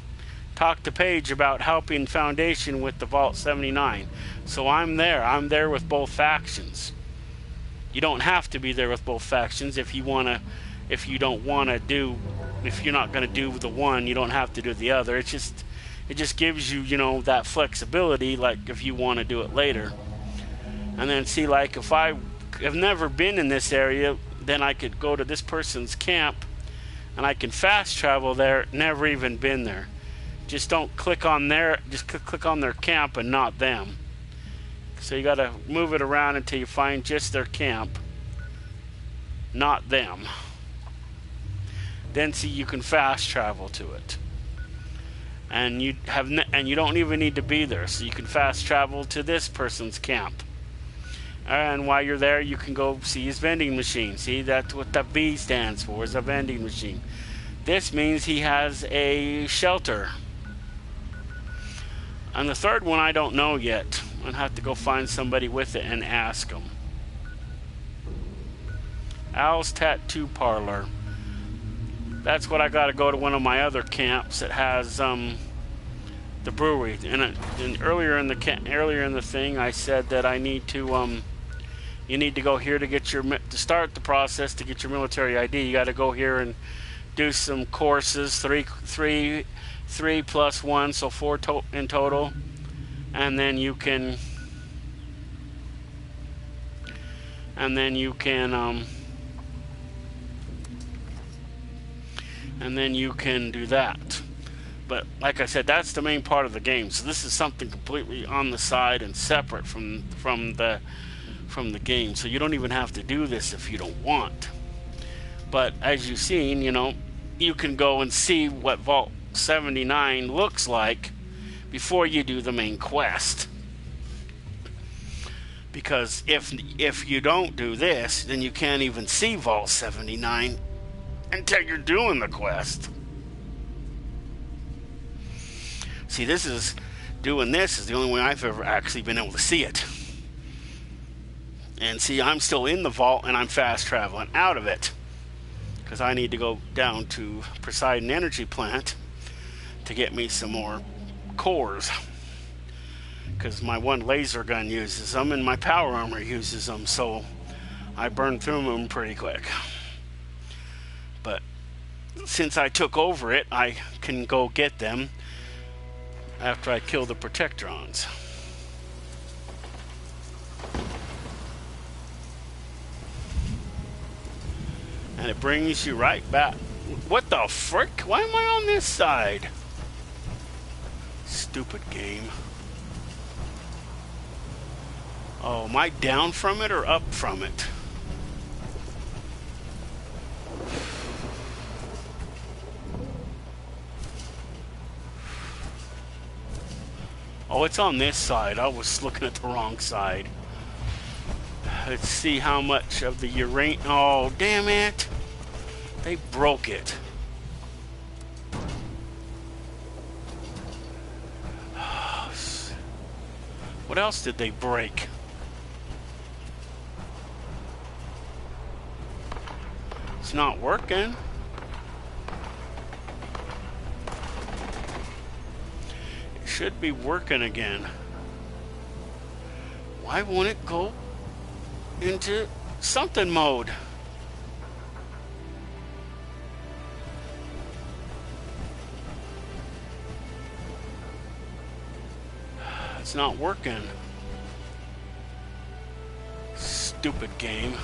talk to Paige about helping Foundation with the Vault 79. So I'm there with both factions. You don't have to be there with both factions if you're not going to do the one, you don't have to do the other. It just gives you, that flexibility, like if you want to do it later. And then see, like if I have never been in this area, then I could go to this person's camp and I can fast travel there, never even been there. Just don't click on click on their camp and not them. So you got to move it around until you find just their camp, not them. Then see, you can fast travel to it. And you don't even need to be there, so you can fast travel to this person's camp. And while you're there, you can go see his vending machine. See, that's what the V stands for, is a vending machine. This means he has a shelter. And the third one I don't know yet. I'll have to go find somebody with it and ask them. Al's Tattoo Parlor. That's what I got to go to one of my other camps that has the brewery. And earlier in the thing, I said that I need to you need to go here to start the process to get your military ID. You got to go here and do some courses, three plus one, so 4 in total, and then you can do that. But like I said, that's the main part of the game. So this is something completely on the side and separate from the game. So you don't even have to do this if you don't want. But as you've seen, you can go and see what Vault 79 looks like before you do the main quest. Because if you don't do this, then you can't even see Vault 79 until you're doing the quest. See, this is the only way I've ever actually been able to see it. And see, I'm still in the vault and I'm fast traveling out of it because I need to go down to Poseidon Energy Plant to get me some more cores, because my one laser gun uses them and my power armor uses them, so I burn through them pretty quick. But since I took over it, I can go get them after I kill the Protectrons. And it brings you right back. What the frick? Why am I on this side? Stupid game. Oh, am I down from it or up from it? Oh, it's on this side. I was looking at the wrong side. Let's see how much of the uranium. Oh, damn it. They broke it. What else did they break? It's not working. It should be working again. Why won't it go into something mode? It's not working. Stupid game.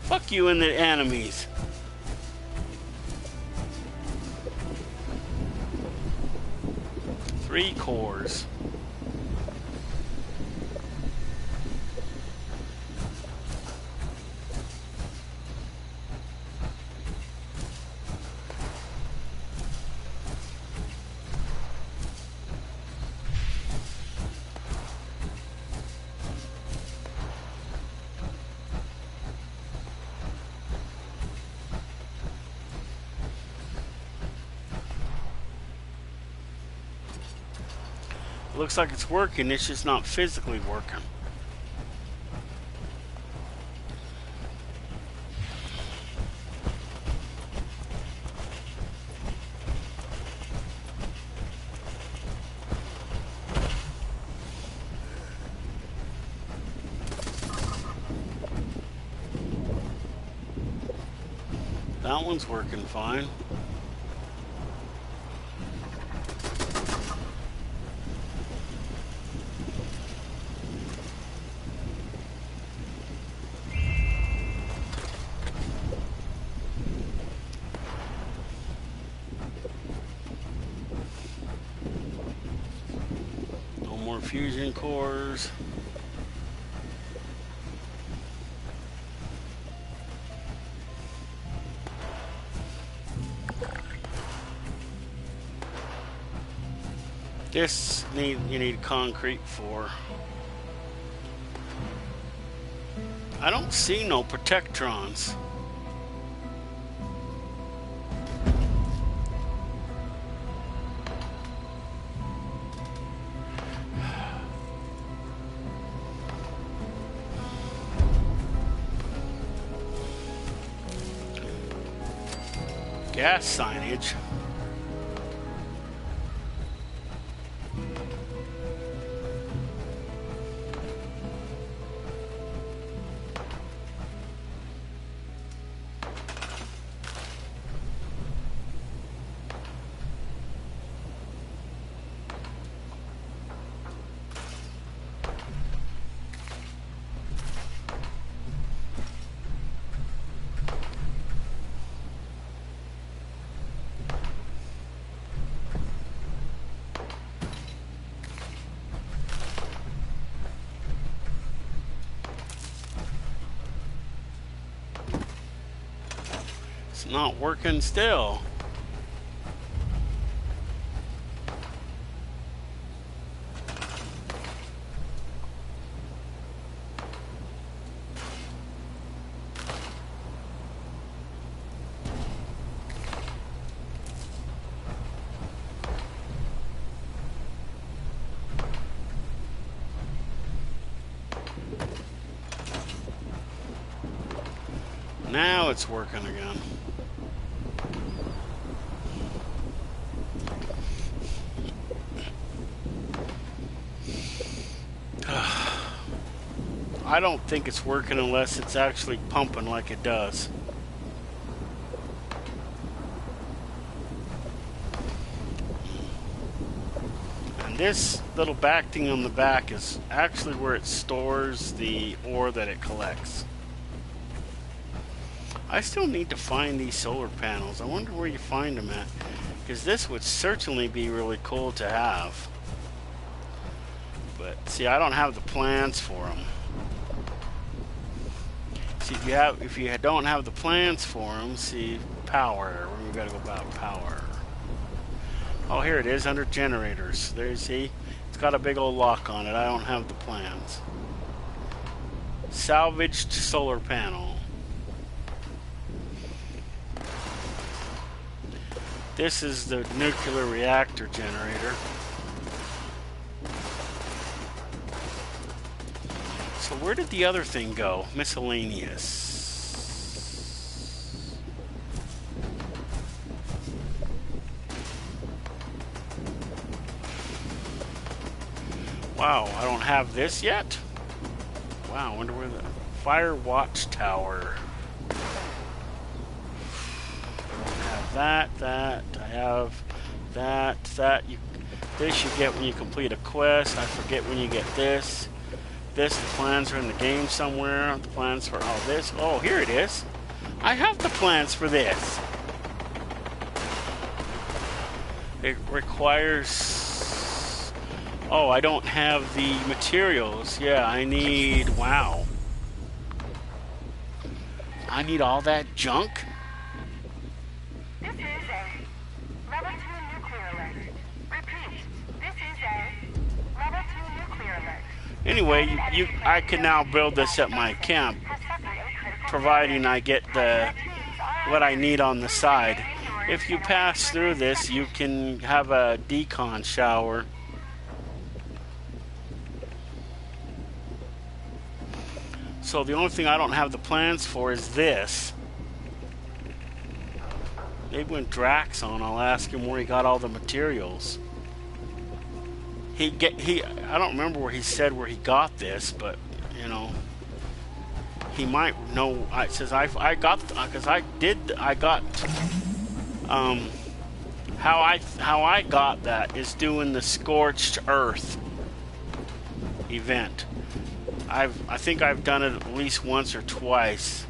Fuck you and the enemies. Three cores. It looks like it's working, it's just not physically working. That one's working fine. No more fusion cores. This you need concrete for. I don't see no protectrons. Gas signage. Not working still. Now it's working again. I don't think it's working unless it's actually pumping like it does. And this little back thing on the back is actually where it stores the ore that it collects. I still need to find these solar panels. I wonder where you find them at, because this would certainly be really cool to have. But see, I don't have the plans for them. See, if you don't have the plans for them, see, power. We gotta go about power. Oh, here it is under generators. There you see, it's got a big old lock on it. I don't have the plans. Salvaged solar panel. This is the nuclear reactor generator. So where did the other thing go? Miscellaneous. Wow, I don't have this yet? Wow, I wonder where the fire watchtower. I have that. This you get when you complete a quest. I forget when you get this. The plans are in the game somewhere. The plans for all this. Oh, here it is. I have the plans for this. It requires... Oh, I don't have the materials. Yeah, I need... Wow. I need all that junk? This is a level 2 nuclear alert. Repeat, this is a level 2 nuclear alert. Anyway, I can now build this at my camp, providing I get what I need on the side. If you pass through this, you can have a decon shower So the only thing I don't have the plans for is this. Maybe when Drax's on, I'll ask him where he got all the materials. I don't remember where he said where he got this, but you know, he might know. It says how I got that is doing the Scorched Earth event. I think I've done it at least once or twice,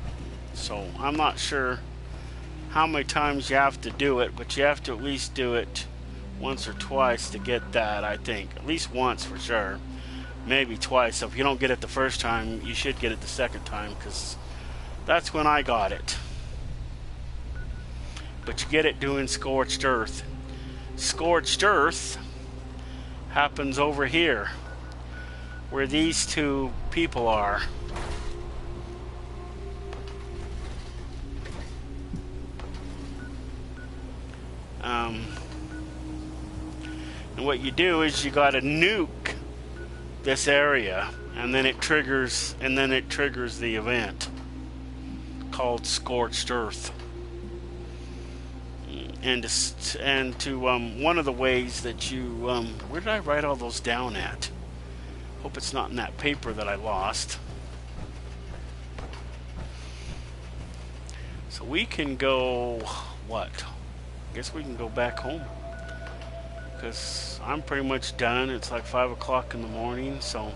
so I'm not sure how many times you have to do it, but you have to at least do it once or twice to get that. I think at least once for sure, maybe twice. So if you don't get it the first time, you should get it the second time, because that's when I got it. But you get it doing Scorched Earth. Scorched Earth happens over here where these two people are. And what you do is you got to nuke this area, and then it triggers the event called Scorched Earth. And one of the ways that you where did I write all those down at? Hope it's not in that paper that I lost. So we can go what? I guess we can go back home, because I'm pretty much done. It's like 5 o'clock in the morning, so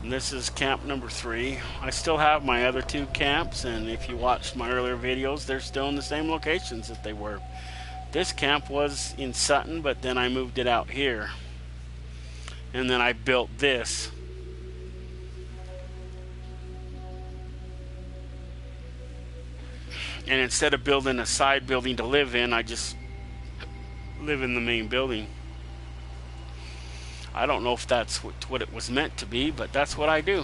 and this is camp number 3. I still have my other 2 camps, and if you watched my earlier videos, they're still in the same locations that they were. This camp was in Sutton, but then I moved it out here, and then I built this. And instead of building a side building to live in, I just live in the main building. I don't know if that's what it was meant to be, but that's what I do.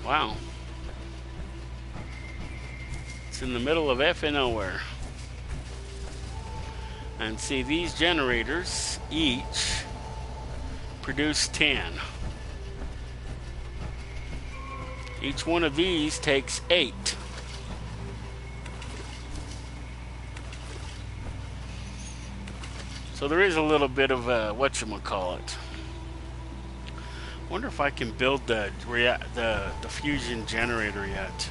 Wow. It's in the middle of effing nowhere. And see, these generators each produce 10. Each one of these takes 8. So there is a little bit of a whatchamacallit. Wonder if I can build the fusion generator yet.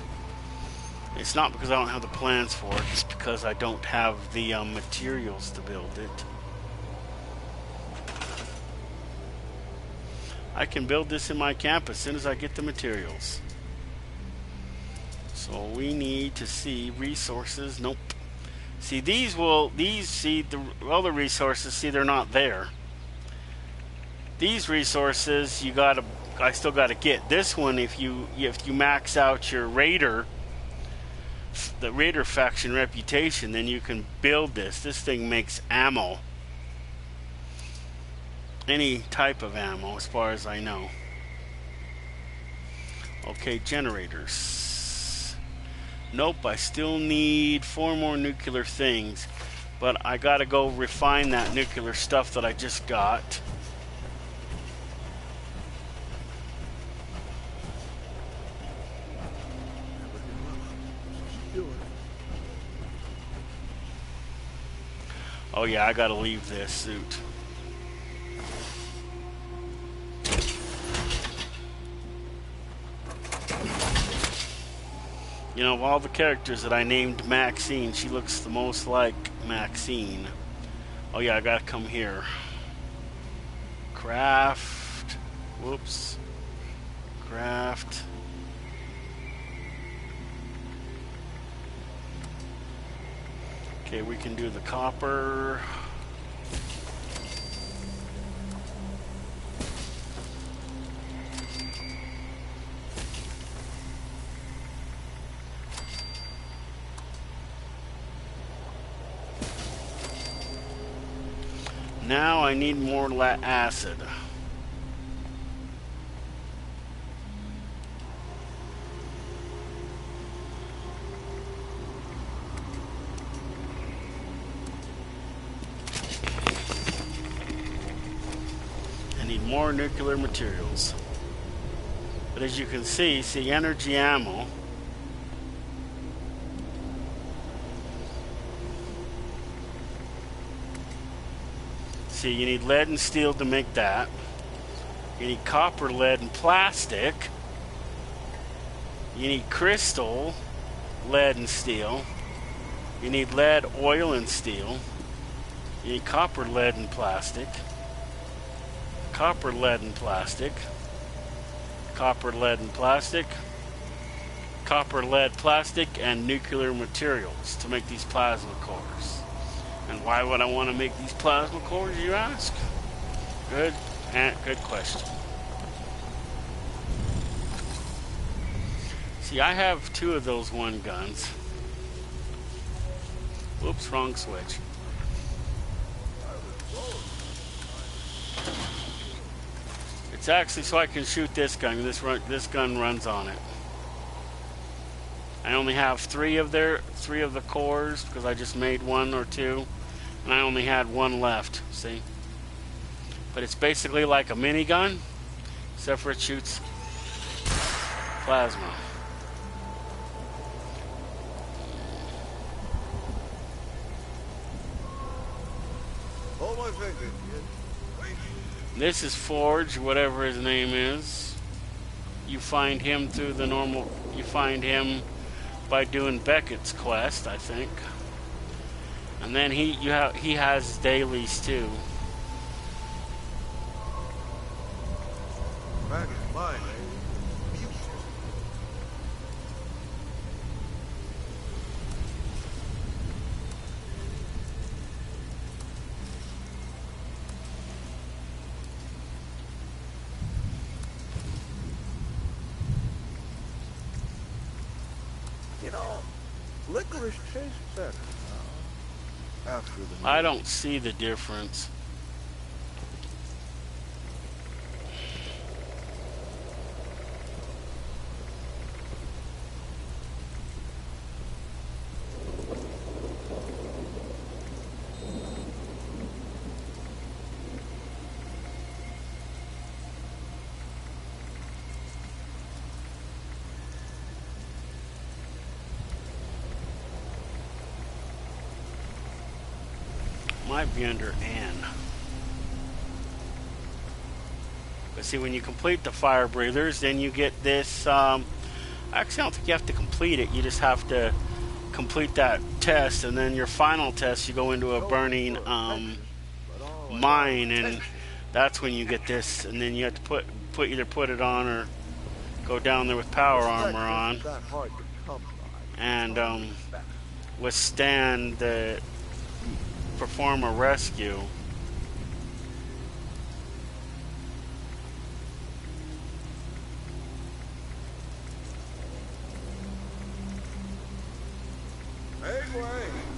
It's not because I don't have the plans for it, it's because I don't have the materials to build it. I can build this in my camp as soon as I get the materials. So we need to see resources. Nope. See, the other resources, see, they're not there. These resources I still gotta get. This one, if you max out your raider, the raider faction reputation, then you can build this. This thing makes ammo. Any type of ammo, as far as I know. Okay, generators. Nope, I still need 4 more nuclear things, but I gotta go refine that nuclear stuff that I just got. Oh yeah, I gotta leave this suit. You know, of all the characters that I named Maxine, she looks the most like Maxine. Oh yeah, I gotta come here. Craft. Whoops. Craft. Okay, we can do the copper. Now I need more acid. more nuclear materials. But as you can see energy ammo. See, you need lead and steel to make that. You need copper, lead, and plastic. You need crystal, lead, and steel. You need lead, oil, and steel. You need copper, lead, and plastic. Copper, lead, and plastic. Copper, lead, and plastic. Copper, lead, plastic, and nuclear materials to make these plasma cores. And why would I want to make these plasma cores, you ask? Good question. See, I have 2 of those one guns. Whoops, wrong switch. It's actually so I can shoot this gun. This gun runs on it. I only have 3 of the cores because I just made 1 or 2, and I only had 1 left. See, but it's basically like a minigun, except for it shoots plasma. Hold my finger, kid. This is Forge, whatever his name is. You find him through the normal. You find him by doing Beckett's quest, I think. And then he has dailies too. Back is mine, eh? You know, licorice tastes better now. After the I don't see the difference. Might be under N. But see, when you complete the fire breathers, then you get this. Actually, I don't think you have to complete it. You just have to complete that test, and then your final test, you go into a burning mine, and that's when you get this. And then you have to either put it on or go down there with power armor on, and withstand the. Perform a rescue. Hey, Wayne,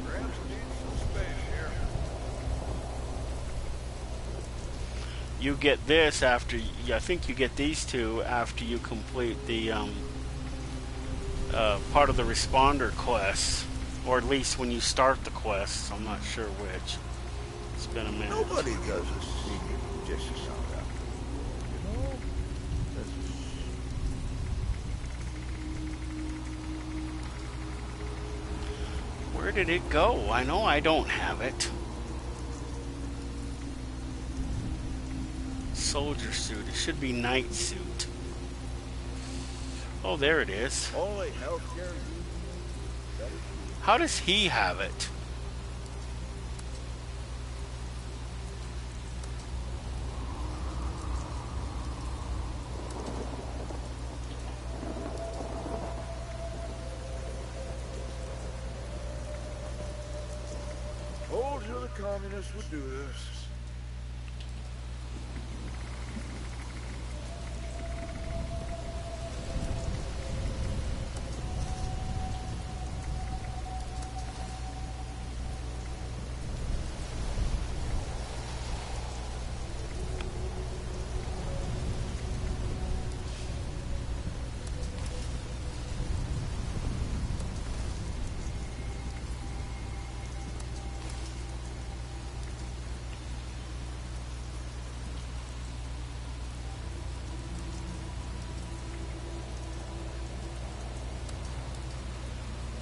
Gramps needs some space here. You get this after. I think you get these 2 after you complete the part of the responder quest. Or at least when you start the quest. I'm not sure which. It's been a minute. Nobody does a secret just to sound out. You know? Where did it go? I know I don't have it. Soldier suit. It should be night suit. Oh, there it is. Only healthcare. How does he have it? Told you the communists would do this.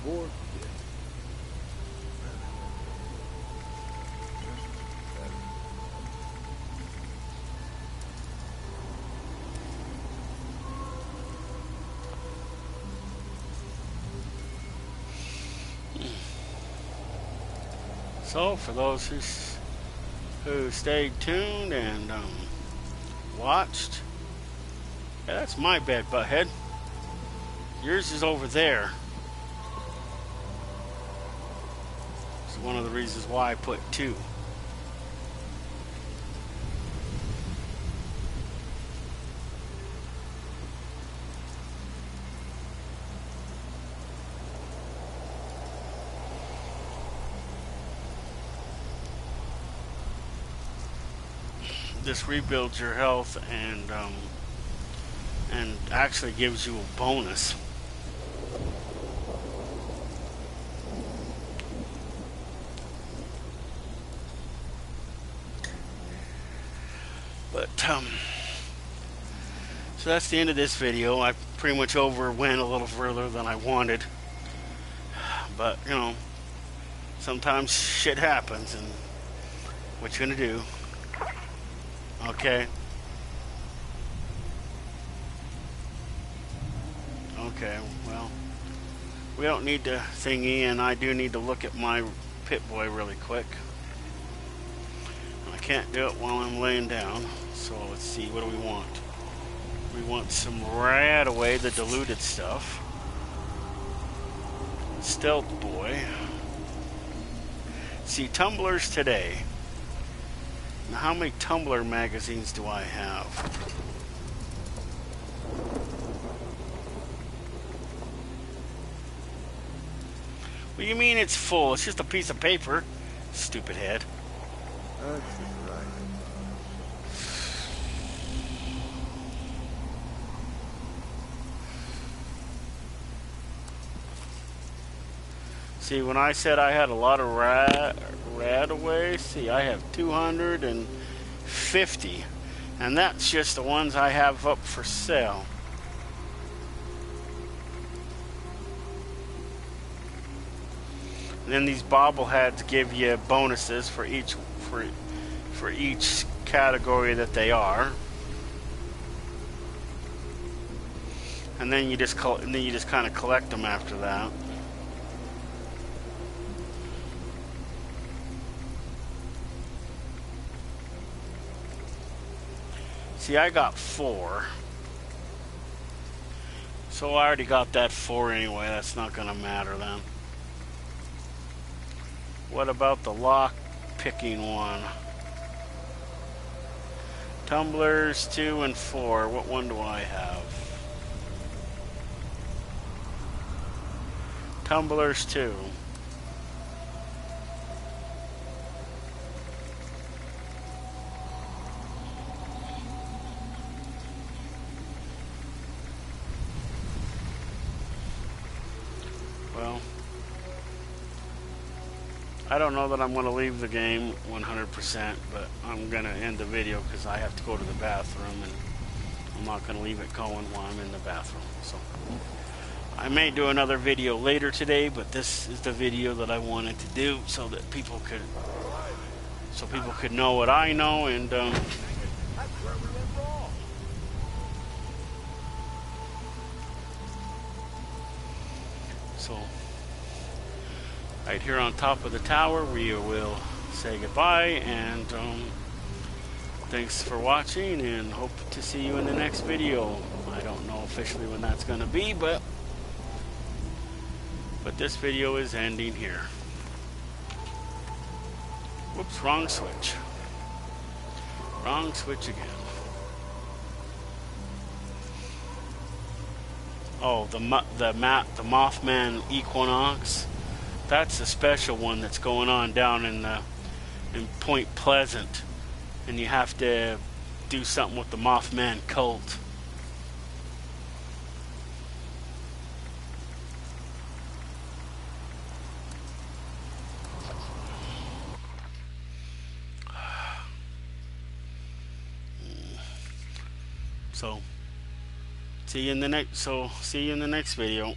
4, yeah. So, for those who stayed tuned and watched, yeah, that's my bed, butthead. Yours is over there. It's one of the reasons why I put 2. This rebuilds your health and actually gives you a bonus. But so that's the end of this video. I pretty much went a little further than I wanted, but you know, sometimes shit happens, and what you gonna do? Okay. Okay, well, we don't need to thingy, and I do need to look at my Pip-Boy really quick. I can't do it while I'm laying down, so let's see, what do we want? We want some right away, the diluted stuff. Stealth Boy. See, tumblers today. Now, how many Tumblr magazines do I have? What do you mean it's full? It's just a piece of paper. Stupid head. That's right. See, when I said I had a lot of Radaway, see, I have 250. And that's just the ones I have up for sale. And then these bobbleheads give you bonuses for each category that they are. And then you just kind of collect them after that. See, I got 4. So I already got that 4 anyway. That's not going to matter then. What about the lock picking one? Tumblers 2 and 4. What one do I have? Tumblers 2. Well, I don't know that I'm going to leave the game 100%, but I'm going to end the video because I have to go to the bathroom, and I'm not going to leave it going while I'm in the bathroom. So I may do another video later today, but this is the video that I wanted to do so that people could know what I know, and That's where we went wrong. so right here on top of the tower, we will say goodbye, and thanks for watching, and hope to see you in the next video. I don't know officially when that's going to be, but this video is ending here. Whoops, wrong switch. Wrong switch again. Oh, the Mothman Equinox. That's the special one that's going on down in Point Pleasant, and you have to do something with the Mothman cult. So see you in the next video.